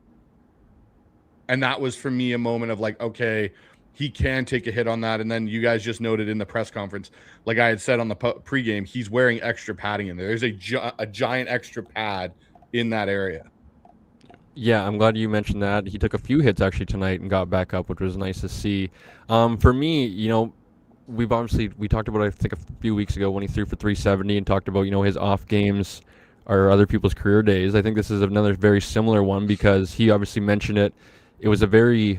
And that was, for me, a moment of like, okay, he can take a hit on that. And then you guys just noted in the press conference, like I had said on the pregame, he's wearing extra padding in there. There's a giant extra pad in that area. Yeah, I'm glad you mentioned that. He took a few hits actually tonight and got back up, which was nice to see. For me, we talked about it, I think, a few weeks ago when he threw for 370 and talked about, his off games or other people's career days. I think this is another very similar one because he obviously mentioned it. It was a very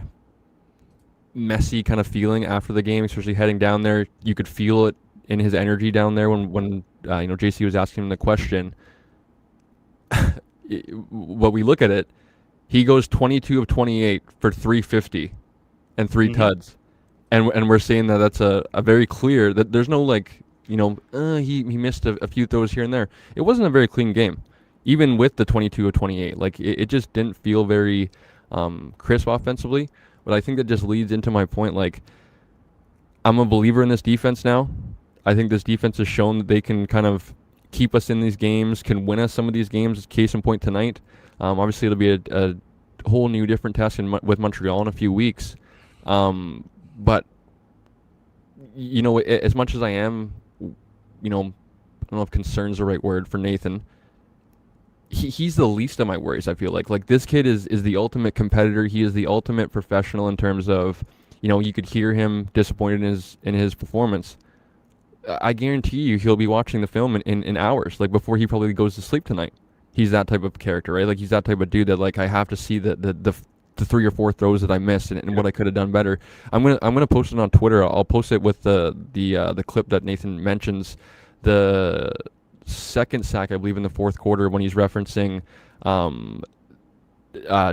messy kind of feeling after the game, especially heading down there. You could feel it in his energy down there when JC was asking him the question. What we look at it, he goes 22 of 28 for 350 and 3 tuds. And we're seeing that that's a very clear, that there's no he missed a few throws here and there. It wasn't a very clean game, even with the 22 of 28. Like, it just didn't feel very crisp offensively. But I think that just leads into my point. Like, I'm a believer in this defense now. I think this defense has shown that they can kind of keep us in these games, can win us some of these games. Case in point tonight. Obviously, it'll be a whole new different test with Montreal in a few weeks. But, as much as I am, I don't know if concern's the right word for Nathan, he's the least of my worries, I feel like. Like, this kid is the ultimate competitor. He is the ultimate professional in terms of, you could hear him disappointed in his performance. I guarantee you he'll be watching the film in hours, like before he probably goes to sleep tonight. He's that type of character, right? Like, he's that type of dude that, like, I have to see the 3 or 4 throws that I missed and what I could have done better. I'm gonna post it on Twitter. I'll post it with the clip that Nathan mentions, the second sack, I believe, in the fourth quarter when he's referencing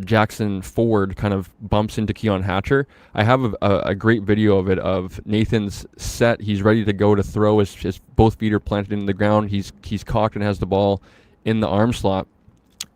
Jackson Ford kind of bumps into Keon Hatcher. I have a great video of it of Nathan's set. He's ready to go to throw. His both feet are planted in the ground. He's cocked and has the ball in the arm slot.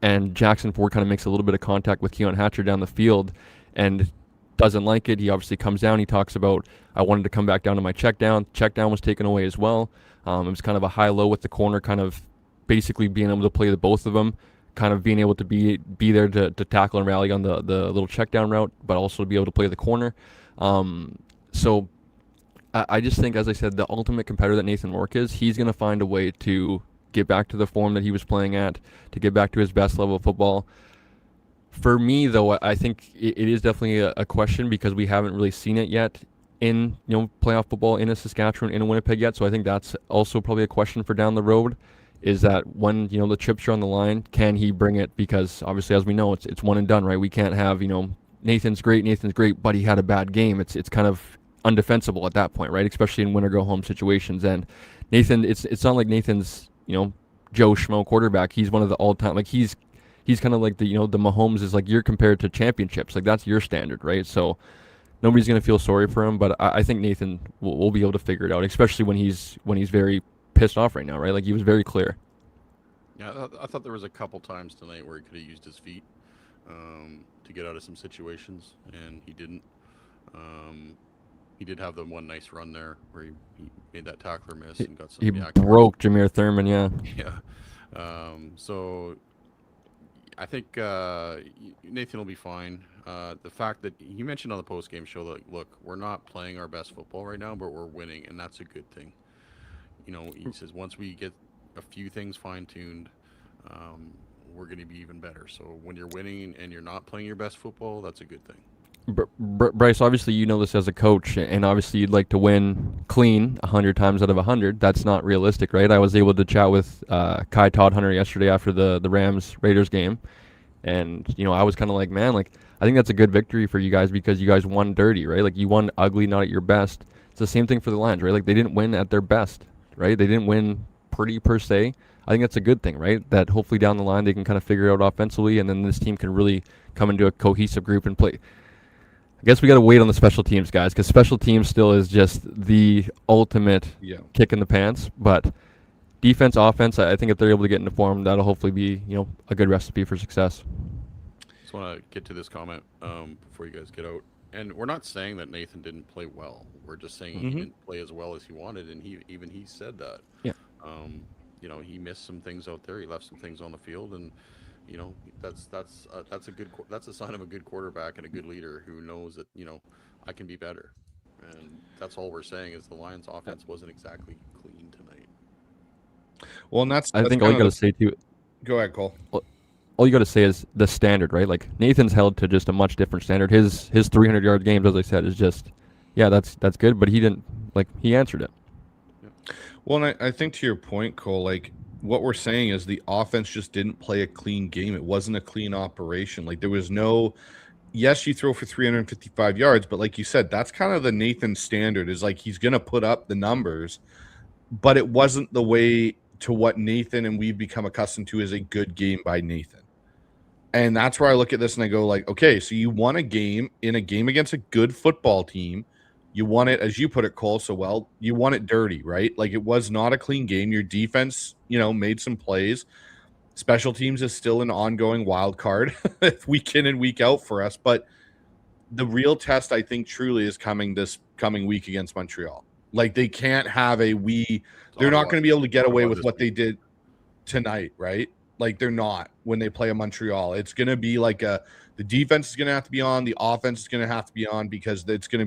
And Jackson Ford kind of makes a little bit of contact with Keon Hatcher down the field and doesn't like it. He obviously comes down. He talks about, I wanted to come back down to my check down. Check down was taken away as well. It was kind of a high-low with the corner, kind of basically being able to play the both of them, kind of being able to be there to tackle and rally on the little check down route, but also to be able to play the corner. So I just think, as I said, the ultimate competitor that Nathan Rourke is, he's going to find a way to get back to the form that he was playing at, to get back to his best level of football. For me, though, I think it is definitely a question because we haven't really seen it yet in playoff football in a Saskatchewan, in a Winnipeg yet. So I think that's also probably a question for down the road, is that when the chips are on the line, can he bring it? Because obviously, as we know, it's one and done, right? We can't have Nathan's great, but he had a bad game. It's kind of undefensible at that point, right? Especially in win or go home situations. And Nathan, it's not like Nathan's Joe Schmo quarterback. He's one of the all time, like he's kind of like the the Mahomes is like, you're compared to championships, like that's your standard, right? So nobody's gonna feel sorry for him, but I think Nathan will be able to figure it out, especially when he's very pissed off right now, right? Like he was very clear. Yeah, I thought there was a couple times tonight where he could have used his feet to get out of some situations, and he didn't. He did have the one nice run there where he made that tackler miss and got some. He broke Jameer Thurman, yeah. Yeah. So I think Nathan will be fine. The fact that he mentioned on the post-game show that, look, we're not playing our best football right now, but we're winning, and that's a good thing. He says once we get a few things fine-tuned, we're going to be even better. So when you're winning and you're not playing your best football, that's a good thing. Bryce, obviously you know this as a coach, and obviously you'd like to win clean 100 times out of 100. That's not realistic, right? I was able to chat with Kai Todd Hunter yesterday after the Rams-Raiders game, and I was kind of like, man, like I think that's a good victory for you guys because you guys won dirty, right? Like you won ugly, not at your best. It's the same thing for the Lions, right? Like they didn't win at their best, right? They didn't win pretty per se. I think that's a good thing, right? That hopefully down the line they can kind of figure it out offensively, and then this team can really come into a cohesive group and play. I guess we got to wait on the special teams, guys, because special teams still is just the ultimate kick in the pants. But defense, offense, I think if they're able to get into form, that'll hopefully be a good recipe for success. Just want to get to this comment before you guys get out. And we're not saying that Nathan didn't play well. We're just saying he didn't play as well as he wanted, and he said that. Yeah. He missed some things out there. He left some things on the field, and that's a sign of a good quarterback and a good leader who knows that I can be better. And that's all we're saying is the Lions' offense wasn't exactly clean tonight. Well, and I think all you got to say too. Go ahead, Cole. All you got to say is the standard, right? Like Nathan's held to just a much different standard. His 300-yard games, as I said, is just that's good, but he didn't he answered it. Well, and I think to your point, Cole, like what we're saying is the offense just didn't play a clean game. It wasn't a clean operation. Like there was no, yes, you throw for 355 yards, but like you said, that's kind of the Nathan standard, is like he's going to put up the numbers, but it wasn't the way to what Nathan and we've become accustomed to is a good game by Nathan. And that's where I look at this and I go like, okay, so you won a game in a game against a good football team. You won it, as you put it, Cole, so well. You won it dirty, right? Like it was not a clean game. Your defense, made some plays. Special teams is still an ongoing wild card week in and week out for us. But the real test, I think, truly is coming this coming week against Montreal. Like they can't have they're not going to be able to get away with what they did tonight, right? Like they're not when they play a Montreal. It's going to be like the defense is going to have to be on, the offense is going to have to be on because it's going to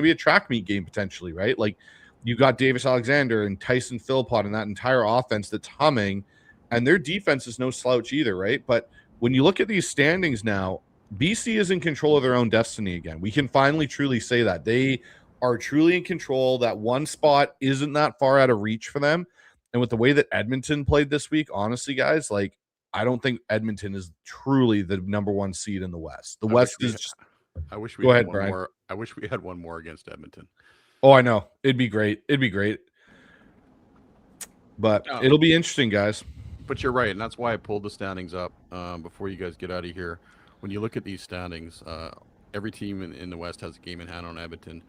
be a track meet game potentially, right? Like you got Davis Alexander and Tyson Philpott and that entire offense that's humming, and their defense is no slouch either, right? But when you look at these standings now, BC is in control of their own destiny again. We can finally truly say that they are truly in control. That one spot isn't that far out of reach for them. And with the way that Edmonton played this week, honestly, guys, like I don't think Edmonton is truly the number one seed in the West. The West is just. I wish we had one more. I wish we had one more against Edmonton. Oh, I know. It'd be great. But it'll be interesting, guys. But you're right, and that's why I pulled the standings up before you guys get out of here. When you look at these standings, every team in the West has a game in hand on Edmonton.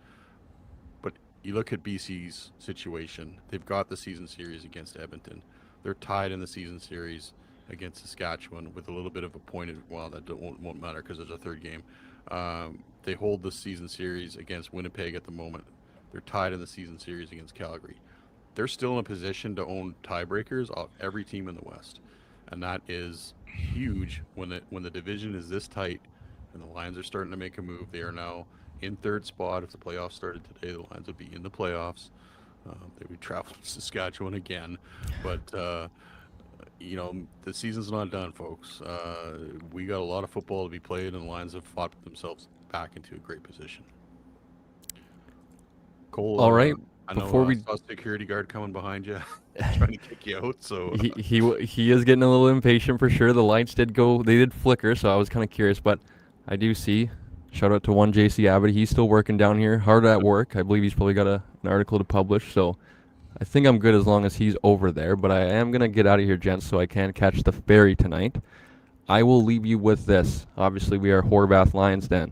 But you look at BC's situation; they've got the season series against Edmonton. They're tied in the season series against Saskatchewan with a little bit of a point. Well, that won't matter because there's a third game. They hold the season series against Winnipeg at the moment. They're tied in the season series against Calgary. They're still in a position to own tiebreakers of every team in the West, and that is huge when the division is this tight, and the Lions are starting to make a move. They are now in third spot. If the playoffs started today, the Lions would be in the playoffs. They would travel to Saskatchewan again, but the season's not done, folks. We got a lot of football to be played, and the Lions have fought themselves back into a great position. Cole, All right. I know Before we saw a security guard coming behind you, trying to kick you out. So he is getting a little impatient for sure. The lights did flicker, so I was kind of curious, but I do see. Shout out to one JC Abbott. He's still working down here, hard at work. I believe he's probably got an article to publish, so I think I'm good as long as he's over there. But I am gonna get out of here, gents, so I can catch the ferry tonight. I will leave you with this. Obviously, we are Horvath Lions Den.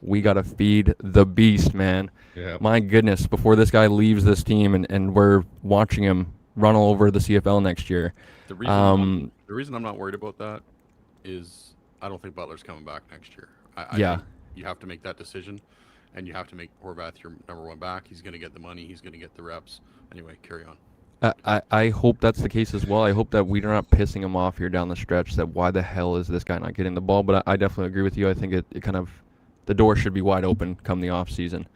We gotta feed the beast, man. Yeah. My goodness, before this guy leaves this team and we're watching him run all over the CFL next year. the reason I'm not worried about that is I don't think Butler's coming back next year. I think you have to make that decision, and you have to make Horvath your number one back. He's going to get the money. He's going to get the reps. Anyway, carry on. I hope that's the case as well. I hope that we're not pissing him off here down the stretch, that why the hell is this guy not getting the ball. But I definitely agree with you. I think it kind of, the door should be wide open come the off season.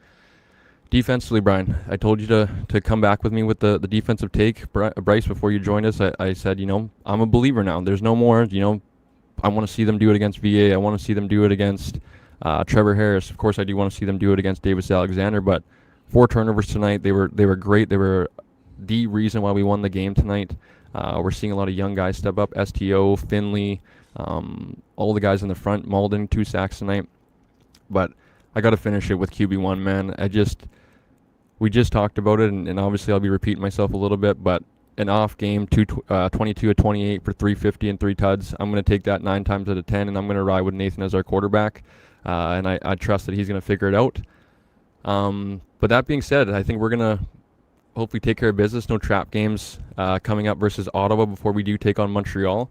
Defensively, Brian, I told you to come back with me with the defensive take. Bryce, before you joined us, I said, I'm a believer now. There's no more, I want to see them do it against VA. I want to see them do it against Trevor Harris. Of course, I do want to see them do it against Davis Alexander, but 4 turnovers tonight. They were great. They were the reason why we won the game tonight. We're seeing a lot of young guys step up. STO, Finley, all the guys in the front. Malden, 2 sacks tonight. But I got to finish it with QB1, man. We just talked about it, and obviously I'll be repeating myself a little bit, but an off game, 22 of 28 for 350 and 3 tuds. I'm going to take that 9 times out of 10, and I'm going to ride with Nathan as our quarterback, and I trust that he's going to figure it out. But that being said, I think we're going to hopefully take care of business. No trap games coming up versus Ottawa before we do take on Montreal.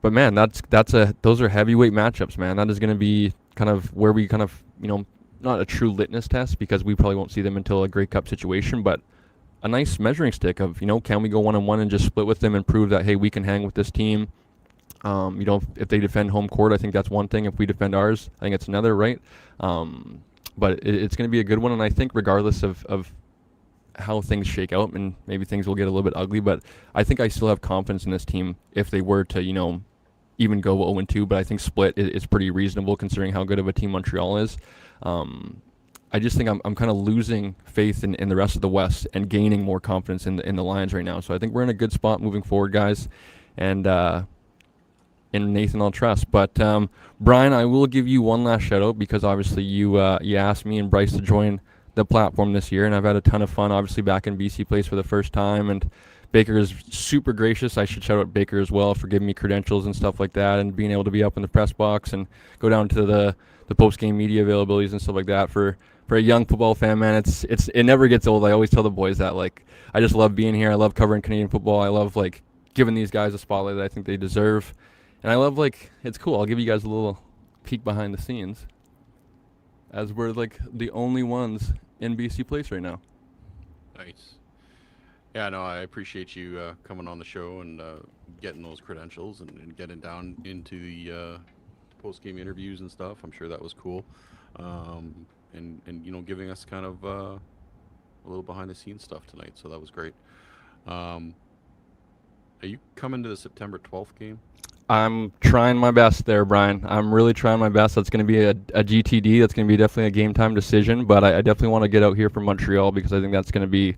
But man, those are heavyweight matchups, man. That is going to be kind of where we kind of, not a true litmus test because we probably won't see them until a Grey Cup situation, but a nice measuring stick of, can we go 1-on-1 and just split with them and prove that, hey, we can hang with this team. If they defend home court, I think that's one thing. If we defend ours, I think it's another, right? But it's going to be a good one, and I think regardless of how things shake out, and maybe things will get a little bit ugly, but I think I still have confidence in this team if they were to, even go 0-2, but I think split is pretty reasonable considering how good of a team Montreal is. I just think I'm kind of losing faith in the rest of the West and gaining more confidence in the Lions right now. So I think we're in a good spot moving forward, guys. And in Nathan I'll trust. But Brian, I will give you one last shout out because obviously you asked me and Bryce to join the platform this year, and I've had a ton of fun obviously back in BC Place for the first time, and Baker is super gracious. I should shout out Baker as well for giving me credentials and stuff like that, and being able to be up in the press box and go down to the post-game media availabilities and stuff like that. For a young football fan, man, it never gets old. I always tell the boys that, like, I just love being here. I love covering Canadian football. I love, like, giving these guys a spotlight that I think they deserve. And I love, like, it's cool. I'll give you guys a little peek behind the scenes as we're, like, the only ones in BC Place right now. Nice. Yeah, no, I appreciate you coming on the show and getting those credentials and getting down into the post-game interviews and stuff. I'm sure that was cool. And giving us kind of a little behind-the-scenes stuff tonight, so that was great. Are you coming to the September 12th game? I'm trying my best there, Brian. I'm really trying my best. That's going to be a GTD. That's going to be definitely a game-time decision, but I definitely want to get out here from Montreal because I think that's going to be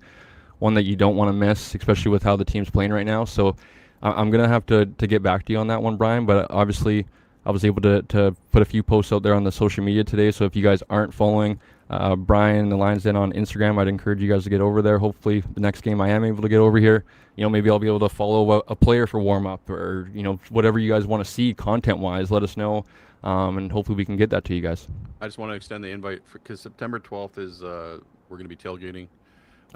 one that you don't want to miss, especially with how the team's playing right now. So I'm going to have to get back to you on that one, Brian, but obviously I was able to put a few posts out there on the social media today, so if you guys aren't following Brian, the Lions Den on Instagram. I'd encourage you guys to get over there. Hopefully, the next game I am able to get over here. Maybe I'll be able to follow a player for warm up, or whatever you guys want to see content wise. Let us know, and hopefully we can get that to you guys. I just want to extend the invite because September 12th is we're going to be tailgating.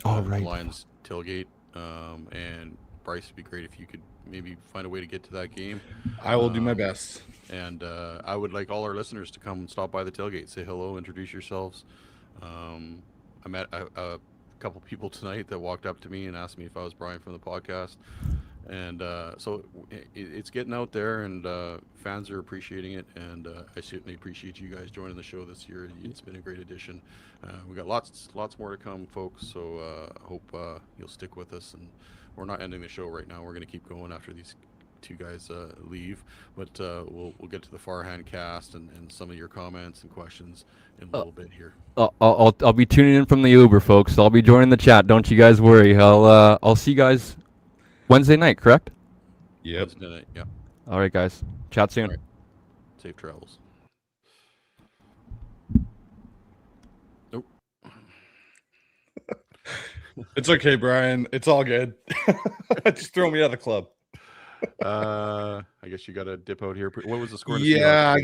Right. Lions tailgate, and Bryce, it'd be great if you could maybe find a way to get to that game. I will do my best. And I would like all our listeners to come and stop by the tailgate, say hello, introduce yourselves. I met a couple people tonight that walked up to me and asked me if I was Brian from the podcast. And so it's getting out there, and fans are appreciating it. And I certainly appreciate you guys joining the show this year. It's been a great addition. We got lots more to come, folks. So hope you'll stick with us. And we're not ending the show right now. We're going to keep going after these two guys leave, but we'll get to the Farhand cast and some of your comments and questions in a little bit here. I'll be tuning in from the Uber, folks. I'll be joining the chat. Don't you guys worry. I'll see you guys Wednesday night, correct? Yep. Wednesday night, yeah. All right, guys. Chat soon. All right. Safe travels. Nope. It's okay, Brian. It's all good. Just throw me out of the club. I guess you got to dip out here. What was the score? Yeah, I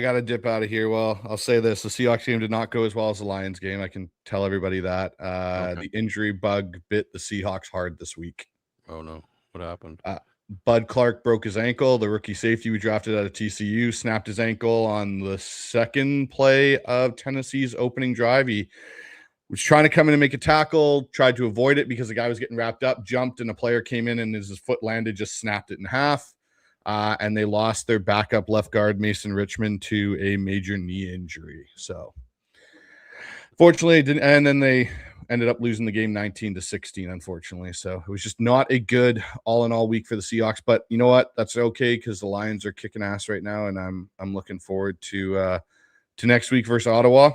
gotta dip out of here. Well, I'll say this: the Seahawks game did not go as well as the Lions game. I can tell everybody that. Okay. The injury bug bit the Seahawks hard this week. Oh no, what happened? Bud Clark broke his ankle. The rookie safety we drafted out of TCU snapped his ankle on the second play of Tennessee's opening drive. He was trying to come in and make a tackle, tried to avoid it because the guy was getting wrapped up, jumped, and a player came in and as his foot landed, just snapped it in half. And they lost their backup left guard, Mason Richmond, to a major knee injury. So fortunately it didn't, and then they ended up losing the game 19-16, unfortunately. So it was just not a good all-in-all week for the Seahawks. But you know what? That's okay because the Lions are kicking ass right now, and I'm looking forward to next week versus Ottawa.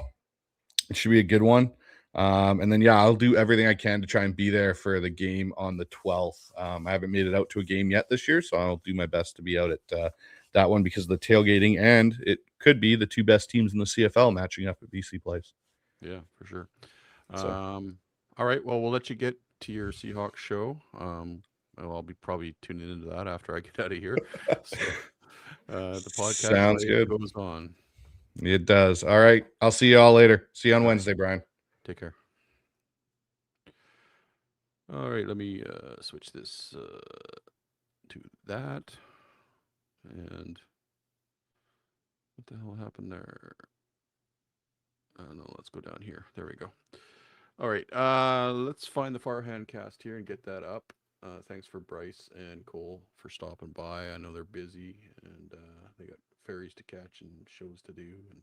It should be a good one. And then, I'll do everything I can to try and be there for the game on the 12th. I haven't made it out to a game yet this year, so I'll do my best to be out at that one because of the tailgating, and it could be the two best teams in the CFL matching up at BC Place. Yeah, for sure. So. All right, well, we'll let you get to your Seahawks show. I'll be probably tuning into that after I get out of here. So, the podcast sounds good. Goes on. It does. All right, I'll see you all later. See you on Wednesday, Brian. Take care. All right, let me switch this to that. And what the hell happened there? No, let's go down here. There we go. All right, let's find the Farhand cast here and get that up. Thanks for Bryce and Cole for stopping by. I know they're busy and they got ferries to catch and shows to do and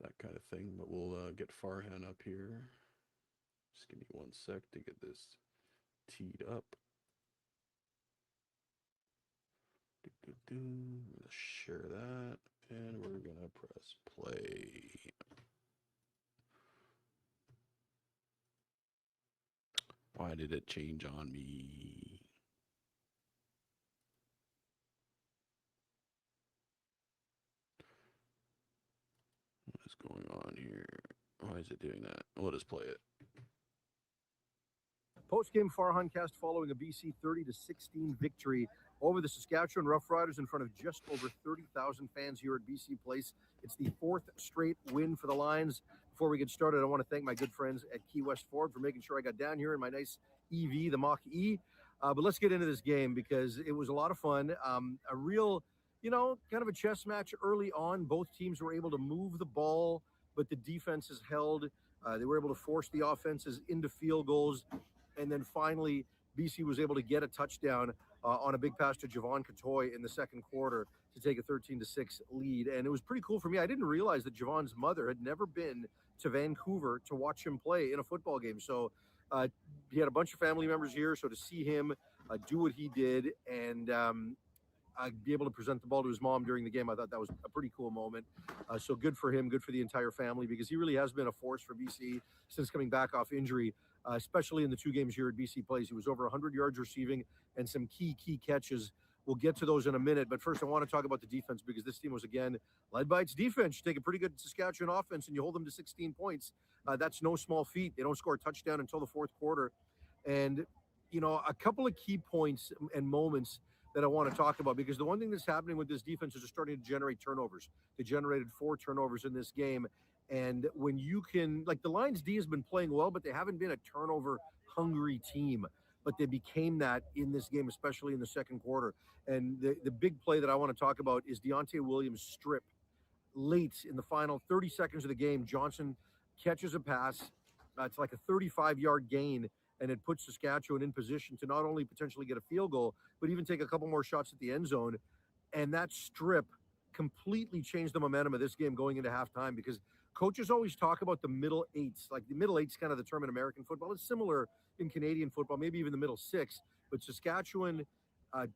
that kind of thing. But we'll get Farhan up here. Just give me 1 sec to get this teed up. Let's share that, and we're gonna press play. Why did it change on me? What is going on here? Why is it doing that? We'll just play it. Post-game Farhan cast following a BC 30-16 victory over the Saskatchewan Roughriders in front of just over 30,000 fans here at BC Place. It's the 4th straight win for the Lions. Before we get started, I want to thank my good friends at Key West Ford for making sure I got down here in my nice EV, the Mach-E. But let's get into this game because it was a lot of fun. A real, kind of a chess match early on. Both teams were able to move the ball, but the defenses held. They were able to force the offenses into field goals. And then finally, BC was able to get a touchdown on a big pass to Javon Catoy in the second quarter to take a 13-6 lead. And it was pretty cool for me. I didn't realize that Javon's mother had never been to Vancouver to watch him play in a football game. So he had a bunch of family members here. So to see him do what he did and be able to present the ball to his mom during the game, I thought that was a pretty cool moment. So good for him, good for the entire family, because he really has been a force for BC since coming back off injury. Especially in the 2 games here at BC Place. He was over 100 yards receiving and some key catches we'll get to those in a minute. But first, I want to talk about the defense because this team was, again, led by its defense. You take a pretty good Saskatchewan offense and you hold them to 16 points. That's no small feat. They don't score a touchdown until the fourth quarter. And, you know, a couple of key points and moments that I want to talk about, because the one thing that's happening with this defense is they're starting to generate turnovers. They generated 4 turnovers in this game. And when you can, like, the Lions D has been playing well, but they haven't been a turnover hungry team. But they became that in this game, especially in the second quarter. And the big play that I want to talk about is Deontay Williams' strip. Late in the final 30 seconds of the game, Johnson catches a pass. It's like a 35-yard gain, and it puts Saskatchewan in position to not only potentially get a field goal, but even take a couple more shots at the end zone. And that strip completely changed the momentum of this game going into halftime, because coaches always talk about the middle eights. Like, the middle eight's kind of the term in American football. It's similar in Canadian football, maybe even the middle six. But Saskatchewan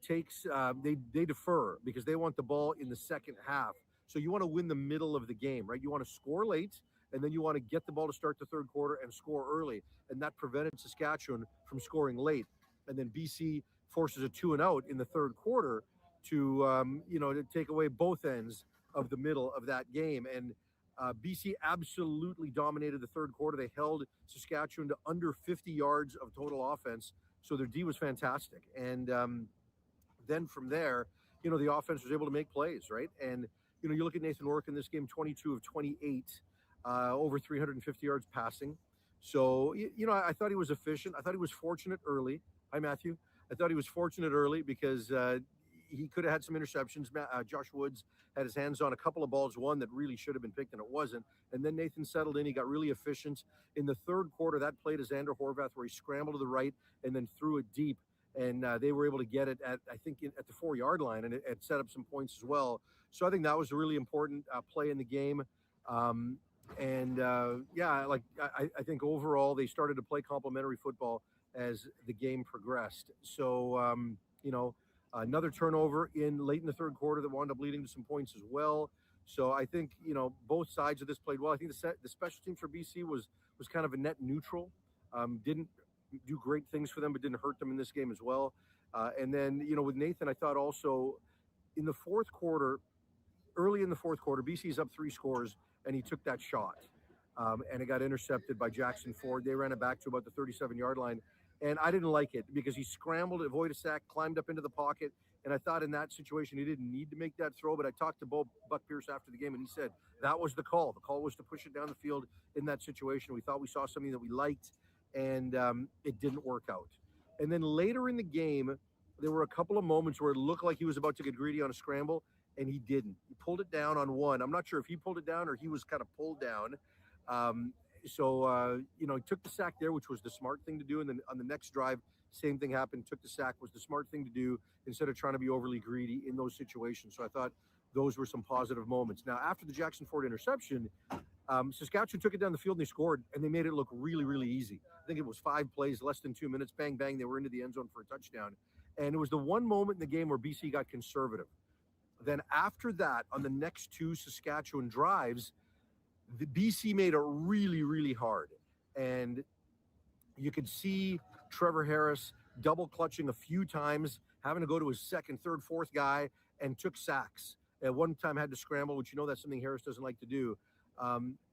they defer because they want the ball in the second half. So you want to win the middle of the game, right? You want to score late, and then you want to get the ball to start the third quarter and score early. And that prevented Saskatchewan from scoring late. And then BC forces a 2-and-out in the third quarter to, to take away both ends of the middle of that game. And BC absolutely dominated the third quarter. They held Saskatchewan to under 50 yards of total offense. So their D was fantastic. And then from there, the offense was able to make plays, right? And, you look at Nathan Rourke in this game, 22 of 28, over 350 yards passing. So, I thought he was efficient. I thought he was fortunate early. Hi, Matthew. I thought he was fortunate early because he could have had some interceptions. Josh Woods had his hands on a couple of balls, one that really should have been picked and it wasn't. And then Nathan settled in. He got really efficient. In the third quarter, that play to Xander Horvath where he scrambled to the right and then threw it deep. And they were able to get it at, I think, at the 4-yard line, and it set up some points as well. So I think that was a really important play in the game. I think overall they started to play complementary football as the game progressed. So, another turnover late in the third quarter that wound up leading to some points as well. So I think, both sides of this played well. I think the special teams for BC was kind of a net neutral. Didn't do great things for them, but didn't hurt them in this game as well. And then, with Nathan, I thought also in the fourth quarter, early in the fourth quarter, BC's up 3 scores, and he took that shot. And it got intercepted by Jackson Ford. They ran it back to about the 37-yard line. And I didn't like it because he scrambled, avoided a sack, climbed up into the pocket. And I thought in that situation, he didn't need to make that throw. But I talked to Buck Pierce after the game, and he said that was the call. The call was to push it down the field in that situation. We thought we saw something that we liked, and it didn't work out. And then later in the game, there were a couple of moments where it looked like he was about to get greedy on a scramble, and he didn't. He pulled it down on one. I'm not sure if he pulled it down or he was kind of pulled down. He took the sack there, which was the smart thing to do. And then on the next drive, same thing happened. Took the sack, was the smart thing to do instead of trying to be overly greedy in those situations. So I thought those were some positive moments. Now, after the Jackson Ford interception, Saskatchewan took it down the field and they scored, and they made it look really, really easy. I think it was 5 plays, less than 2 minutes, bang, bang. They were into the end zone for a touchdown. And it was the one moment in the game where BC got conservative. Then after that, on the next 2 Saskatchewan drives, the BC made it really, really hard. And you could see Trevor Harris double clutching a few times, having to go to his second, third, fourth guy, and took sacks. At one time had to scramble, which that's something Harris doesn't like to do.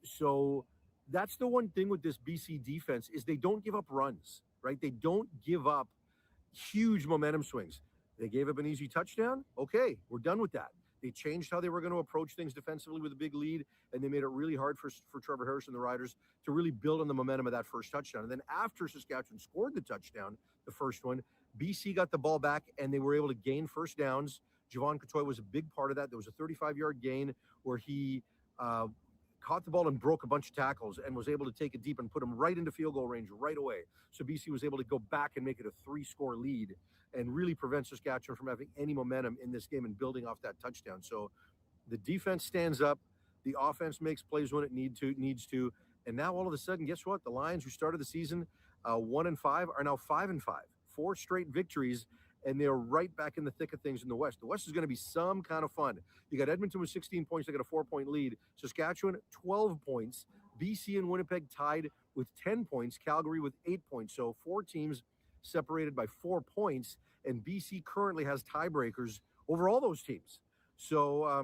So that's the one thing with this BC defense is they don't give up runs, right? They don't give up huge momentum swings. They gave up an easy touchdown. Okay, we're done with that. They changed how they were going to approach things defensively with a big lead, and they made it really hard for Trevor Harris and the Riders to really build on the momentum of that first touchdown. And then after Saskatchewan scored the touchdown, the first one, BC got the ball back, and they were able to gain first downs. Javon Cotoy was a big part of that. There was a 35-yard gain where he caught the ball and broke a bunch of tackles and was able to take it deep and put him right into field goal range right away. So BC was able to go back and make it a 3-score lead and really prevent Saskatchewan from having any momentum in this game and building off that touchdown. So the defense stands up. The offense makes plays when it needs to. And now all of a sudden, guess what? The Lions, who started the season 1-5, are now 5-5. 4 straight victories, and they're right back in the thick of things in the West. The West is going to be some kind of fun. You got Edmonton with 16 points. They got a 4-point lead. Saskatchewan, 12 points. BC and Winnipeg tied with 10 points. Calgary with 8 points. So 4 teams separated by 4 points, and BC currently has tiebreakers over all those teams. So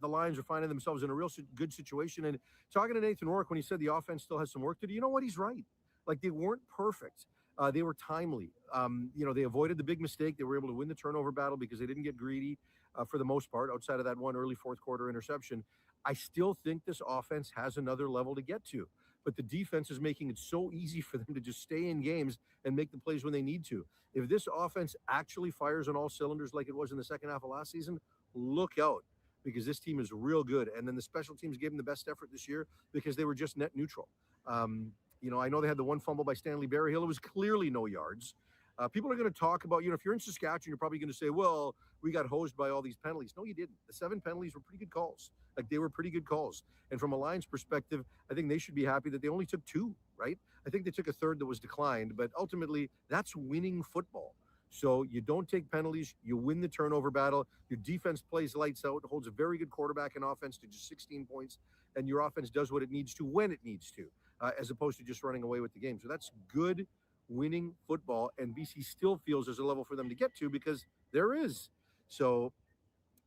the Lions are finding themselves in a real good situation. And talking to Nathan Rourke when he said the offense still has some work to do, you know what? He's right. Like, they weren't perfect. They were timely. They avoided the big mistake. They were able to win the turnover battle because they didn't get greedy for the most part, outside of that one early fourth quarter interception. I still think this offense has another level to get to, but the defense is making it so easy for them to just stay in games and make the plays when they need to. If this offense actually fires on all cylinders like it was in the second half of last season, look out, because this team is real good. And then the special teams gave them the best effort this year because they were just net neutral. I know they had the one fumble by Stanley Berryhill. It was clearly no yards. People are going to talk about, if you're in Saskatchewan, you're probably going to say, well, we got hosed by all these penalties. No, you didn't. The 7 penalties were pretty good calls. Like, they were pretty good calls. And from a Lions perspective, I think they should be happy that they only took 2, right? I think they took a third that was declined, but ultimately that's winning football. So you don't take penalties, you win the turnover battle, your defense plays lights out, holds a very good quarterback in offense to just 16 points, and your offense does what it needs to when it needs to, as opposed to just running away with the game. So that's good winning football, and BC still feels there's a level for them to get to, because there is. So,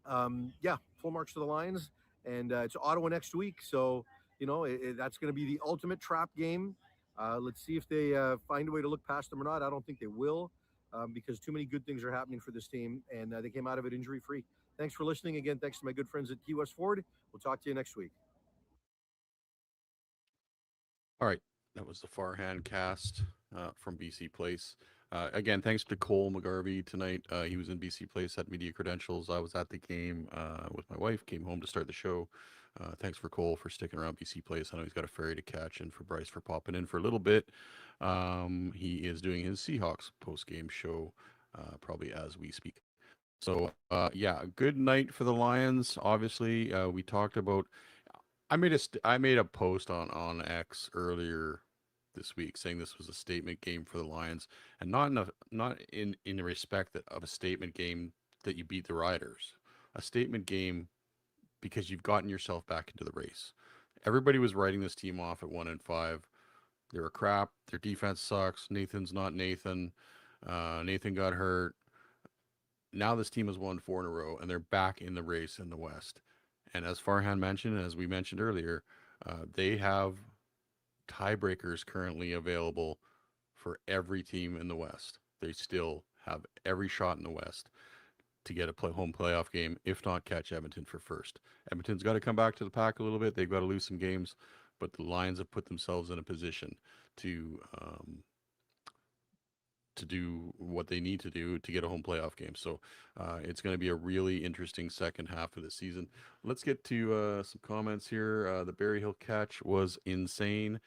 full marks to the Lions, and it's Ottawa next week. So, that's going to be the ultimate trap game. Let's see if they find a way to look past them or not. I don't think they will, because too many good things are happening for this team, and they came out of it injury-free. Thanks for listening. Again, thanks to my good friends at Key West Ford. We'll talk to you next week. All right. That was the Farhan cast from BC Place. Again, thanks to Cole McGarvey tonight. He was in BC Place, had media credentials. I was at the game with my wife, came home to start the show. Thanks for Cole for sticking around BC Place. I know he's got a ferry to catch, and for Bryce for popping in for a little bit. He is doing his Seahawks post-game show probably as we speak. So, a good night for the Lions. Obviously, we talked about. I made a post on X earlier this week saying this was a statement game for the Lions, and not in the respect of a statement game that you beat the Riders, a statement game because you've gotten yourself back into the race. Everybody was writing this team off at 1-5. They were crap. Their defense sucks. Nathan's not Nathan. Nathan got hurt. Now this team has won 4 in a row, and they're back in the race in the West. And as Farhan mentioned, as we mentioned earlier, they have tiebreakers currently available for every team in the West. They still have every shot in the West to get a home playoff game, if not catch Edmonton for first. Edmonton's got to come back to the pack a little bit. They've got to lose some games, but the Lions have put themselves in a position to do what they need to do to get a home playoff game. So it's going to be a really interesting second half of the season. Let's get to some comments here. The Berryhill catch was insane.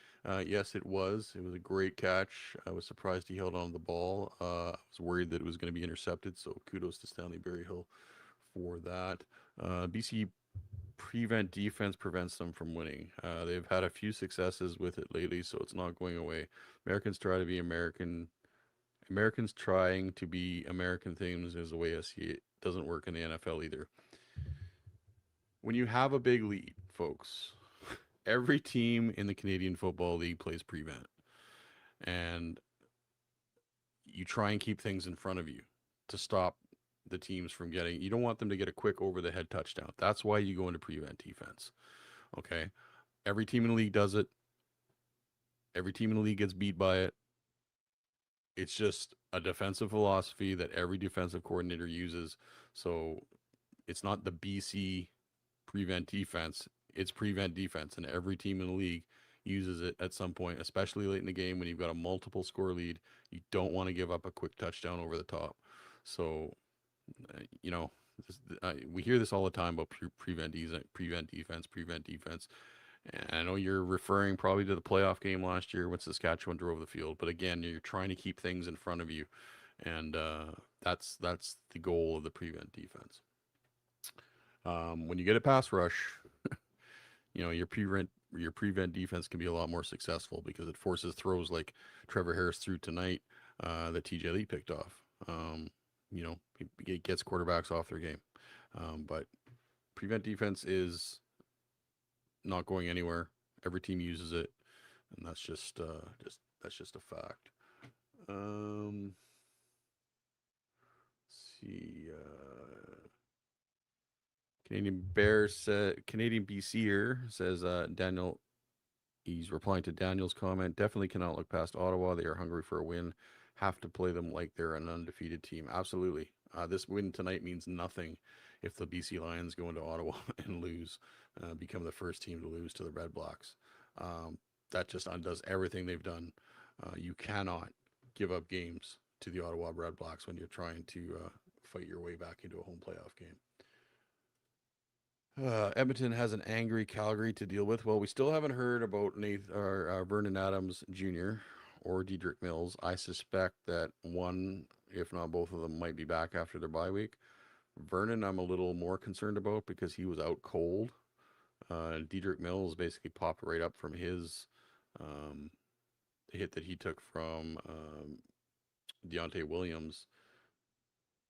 Yes, it was. It was a great catch. I was surprised he held on to the ball. I was worried that it was going to be intercepted. So kudos to Stanley Berryhill for that. BC prevent defense prevents them from winning. They've had a few successes with it lately, so it's not going away. Americans try to be American. Americans trying to be American things is the way I see it. Doesn't work in the NFL either. When you have a big lead, folks, every team in the Canadian Football League plays prevent. And you try and keep things in front of you to stop the teams from getting, you don't want them to get a quick over-the-head touchdown. That's why you go into prevent defense. Okay? Every team in the league does it. Every team in the league gets beat by it. It's just a defensive philosophy that every defensive coordinator uses. So it's not the BC prevent defense. It's prevent defense. And every team in the league uses it at some point, especially late in the game when you've got a multiple score lead. You don't want to give up a quick touchdown over the top. So, we hear this all the time about prevent defense. And I know you're referring probably to the playoff game last year when Saskatchewan drove the field, but again, you're trying to keep things in front of you, and that's the goal of the prevent defense. When you get a pass rush, your prevent defense can be a lot more successful because it forces throws like Trevor Harris threw tonight that TJ Lee picked off. It gets quarterbacks off their game, but prevent defense is not going anywhere. Every team uses it, and that's just a fact. Let's see. Canadian Bears, Canadian BCer says Daniel. He's replying to Daniel's comment. Definitely cannot look past Ottawa. They are hungry for a win. Have to play them like they're an undefeated team. Absolutely. This win tonight means nothing if the BC Lions go into Ottawa and lose, become the first team to lose to the Red Blacks. That just undoes everything they've done. You cannot give up games to the Ottawa Red Blacks when you're trying to fight your way back into a home playoff game. Edmonton has an angry Calgary to deal with. Well, we still haven't heard about Vernon Adams Jr. or Dedrick Mills. I suspect that one, if not both of them, might be back after their bye week. Vernon, I'm a little more concerned about because he was out cold. Dedrick Mills basically popped right up from his hit that he took from Deontay Williams.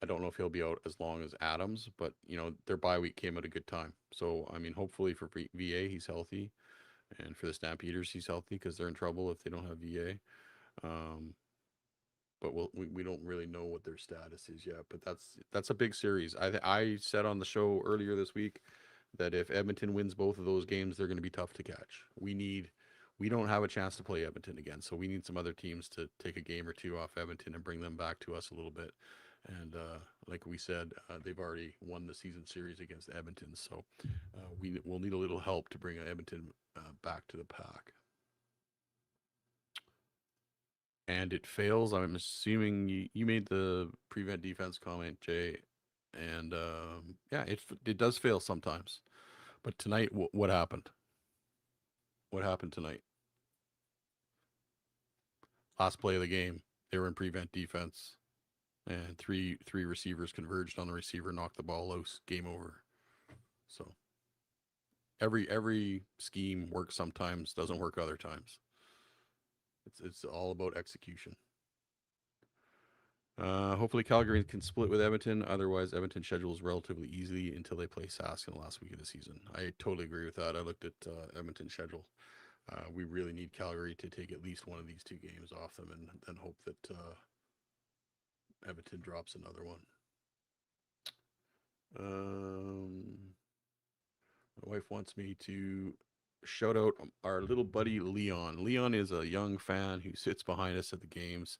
I don't know if he'll be out as long as Adams, but their bye week came at a good time. So I mean, hopefully for VA he's healthy, and for the Stampeders he's healthy because they're in trouble if they don't have VA. But we don't really know what their status is yet. But that's a big series. I said on the show earlier this week that if Edmonton wins both of those games, they're going to be tough to catch. We don't have a chance to play Edmonton again, so we need some other teams to take a game or two off Edmonton and bring them back to us a little bit. And like we said, they've already won the season series against Edmonton, so we'll need a little help to bring Edmonton back to the pack. And it fails. I'm assuming you made the prevent defense comment, Jay, and yeah, it does fail sometimes. But tonight, what happened? What happened tonight? Last play of the game, they were in prevent defense. And three receivers converged on the receiver, knocked the ball loose, game over. So every scheme works sometimes, doesn't work other times. It's all about execution. Hopefully Calgary can split with Edmonton. Otherwise, Edmonton schedules relatively easily until they play Sask in the last week of the season. I totally agree with that. I looked at Edmonton's schedule. We really need Calgary to take at least one of these two games off them, and then hope that Edmonton drops another one. My wife wants me to shout out our little buddy Leon. Leon is a young fan who sits behind us at the games,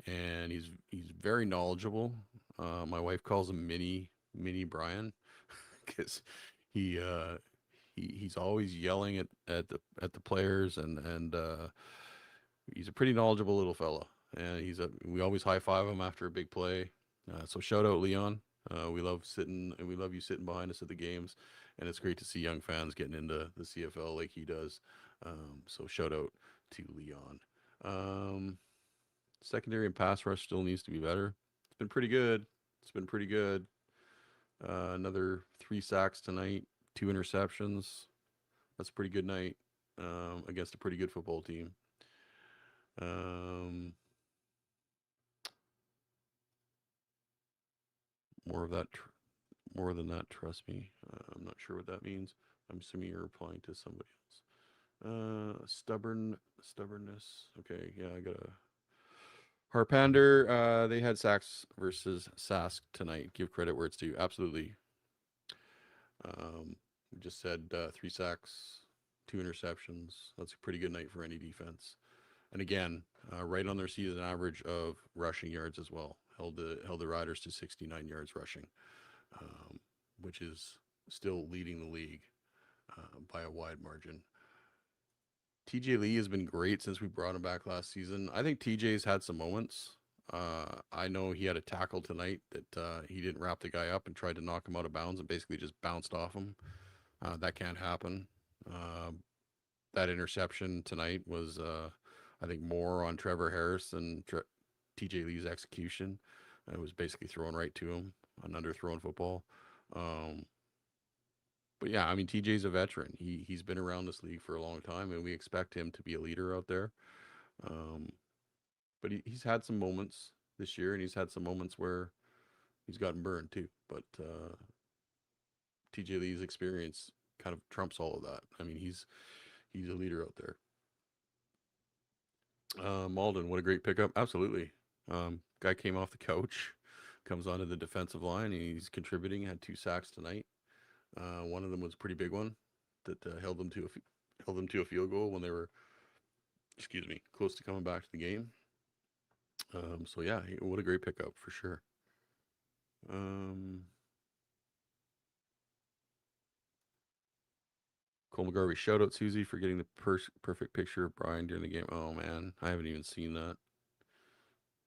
and he's very knowledgeable. My wife calls him Mini Brian because he's always yelling at the players, and he's a pretty knowledgeable little fella. And we always high five him after a big play. So shout out Leon. We love you sitting behind us at the games, and it's great to see young fans getting into the CFL like he does. So shout out to Leon. Secondary and pass rush still needs to be better. It's been pretty good. Another 3 sacks tonight, 2 interceptions. That's a pretty good night against a pretty good football team. More than that, trust me. I'm not sure what that means. I'm assuming you're replying to somebody else. Stubbornness. Okay, yeah, I got a Harpander. They had sacks versus Sask tonight. Give credit where it's due. Absolutely. We just said 3 sacks, 2 interceptions. That's a pretty good night for any defense. And again, right on their season average of rushing yards as well. Held the Riders to 69 yards rushing, which is still leading the league by a wide margin. TJ Lee has been great since we brought him back last season. I think TJ's had some moments. I know he had a tackle tonight that he didn't wrap the guy up and tried to knock him out of bounds and basically just bounced off him. That can't happen. That interception tonight was, I think, more on Trevor Harris than TJ Lee's execution. It was basically thrown right to him, an underthrown football. But yeah, I mean, TJ's a veteran. He's been around this league for a long time, and we expect him to be a leader out there. But he's had some moments this year, and he's had some moments where he's gotten burned too. But TJ Lee's experience kind of trumps all of that. I mean, he's a leader out there. Malden, what a great pickup. Absolutely. Guy came off the couch, comes onto the defensive line. He's contributing, had 2 sacks tonight. One of them was a pretty big one that held them to a field goal when they were, close to coming back to the game. So yeah, what a great pickup for sure. Cole McGarvey, shout out Susie for getting the perfect picture of Brian during the game. Oh man, I haven't even seen that.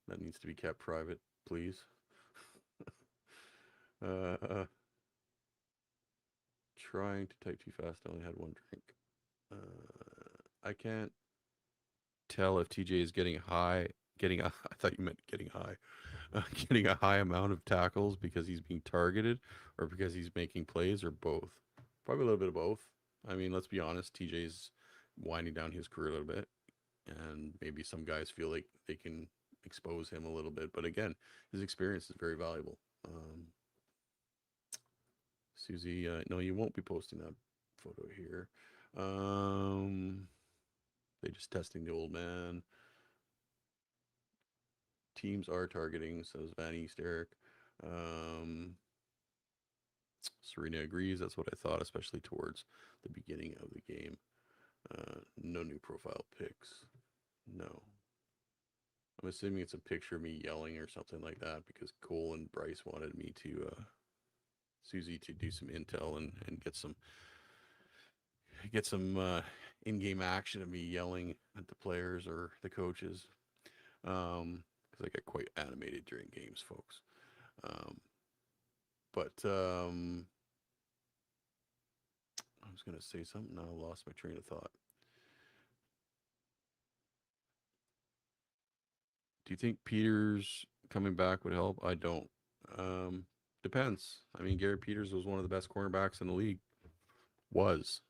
That needs to be kept private, please. Trying to type too fast. I only had one drink. I can't tell if TJ is getting high. I thought you meant getting high. Getting a high amount of tackles because he's being targeted, or because he's making plays, or both. Probably a little bit of both. I mean, let's be honest. TJ's winding down his career a little bit, and maybe some guys feel like they can expose him a little bit. But again, his experience is very valuable. Susie, no, you won't be posting that photo here. They just testing the old man. Teams are targeting, says Van East Eric. Serena agrees. That's what I thought, especially towards the beginning of the game. No new profile pics. No. I'm assuming it's a picture of me yelling or something like that, because Cole and Bryce wanted me to, Susie, to do some intel and get some in-game action of me yelling at the players or the coaches. Because I get quite animated during games, folks. But I was going to say something. Now I lost my train of thought. Do you think Peters coming back would help? I don't. Depends. I mean, Garrett Peters was one of the best cornerbacks in the league. Was.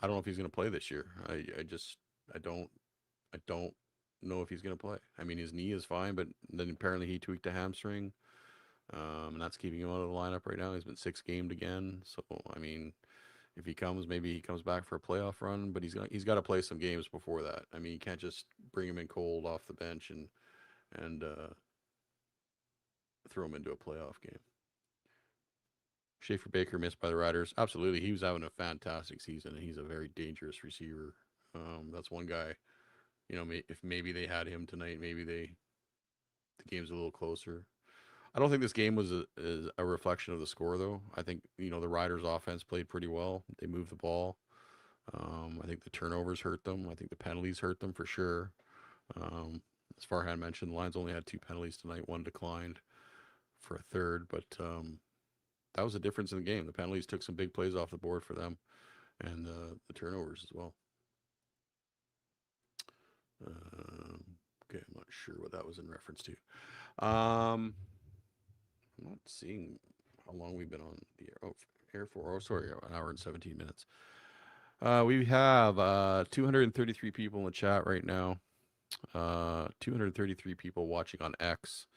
I don't know if he's going to play this year. I don't know if he's going to play. I mean, his knee is fine, but then apparently he tweaked a hamstring. And that's keeping him out of the lineup right now. He's been 6-gamed again. So, I mean, if he comes, maybe he comes back for a playoff run, but he's got to play some games before that. I mean, you can't just bring him in cold off the bench and throw him into a playoff game. Schaefer Baker missed by the Riders. Absolutely. He was having a fantastic season, and he's a very dangerous receiver. That's one guy, if maybe they had him tonight, maybe the game's a little closer. I don't think this game was a reflection of the score, though. I think, the Riders' offense played pretty well. They moved the ball. I think the turnovers hurt them. I think the penalties hurt them for sure. As Farhan mentioned, the Lions only had 2 penalties tonight. One declined for a third, but that was a difference in the game. The penalties took some big plays off the board for them, and the turnovers as well. Okay, I'm not sure what that was in reference to. I'm not seeing how long we've been on the air for. Oh, sorry, an hour and 17 minutes. We have 233 people in the chat right now. 233 people watching on X.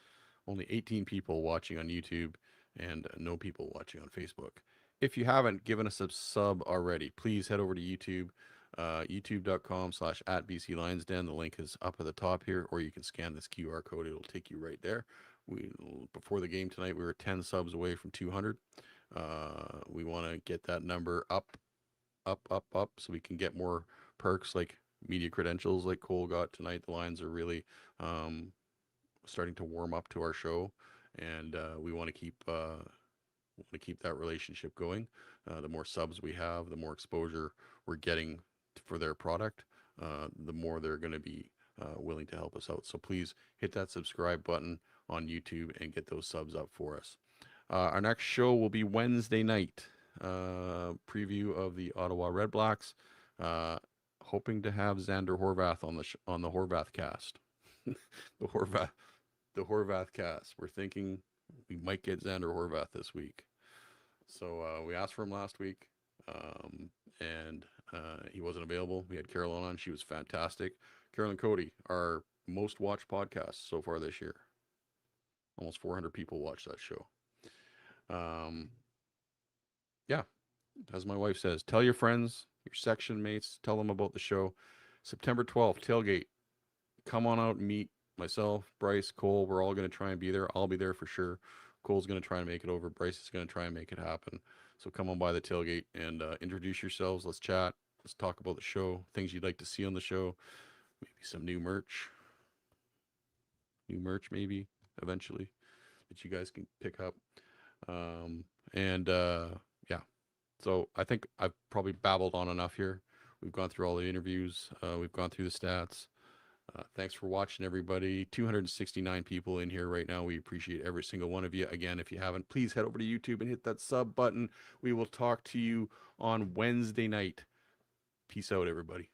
Only 18 people watching on YouTube, and no people watching on Facebook. If you haven't given us a sub already, please head over to YouTube. YouTube.com/@BCLionsDen. The link is up at the top here, or you can scan this QR code. It'll take you right there. Before the game tonight, we were 10 subs away from 200. We want to get that number up, so we can get more perks like media credentials like Cole got tonight. The Lions are really starting to warm up to our show, and we want to keep that relationship going. The more subs we have, the more exposure we're getting for their product, the more they're going to be willing to help us out. So please hit that subscribe button on YouTube and get those subs up for us. Our next show will be Wednesday night. Preview of the Ottawa Red Blacks. Hoping to have Xander Horvath on the Horvath cast. the Horvath cast. We're thinking we might get Xander Horvath this week. So we asked for him last week, and he wasn't available. We had Carolyn on. She was fantastic. Carolyn Cody, our most watched podcast so far this year. Almost 400 people watched that show. Yeah, as my wife says, tell your friends, your section mates, tell them about the show. September 12th, tailgate. come on out and meet myself, Bryce, Cole. We're all going to try and be there. I'll be there for sure. Cole's going to try and make it over. Bryce is going to try and make it happen. So come on by the tailgate and introduce yourselves. Let's chat. Let's talk about the show, things you'd like to see on the show, maybe some new merch. Maybe eventually that you guys can pick up. Yeah. So I think I've probably babbled on enough here. We've gone through all the interviews. We've gone through the stats. Thanks for watching, everybody. 269 people in here right now. We appreciate every single one of you. Again, if you haven't, please head over to YouTube and hit that sub button. We will talk to you on Wednesday night. Peace out, everybody.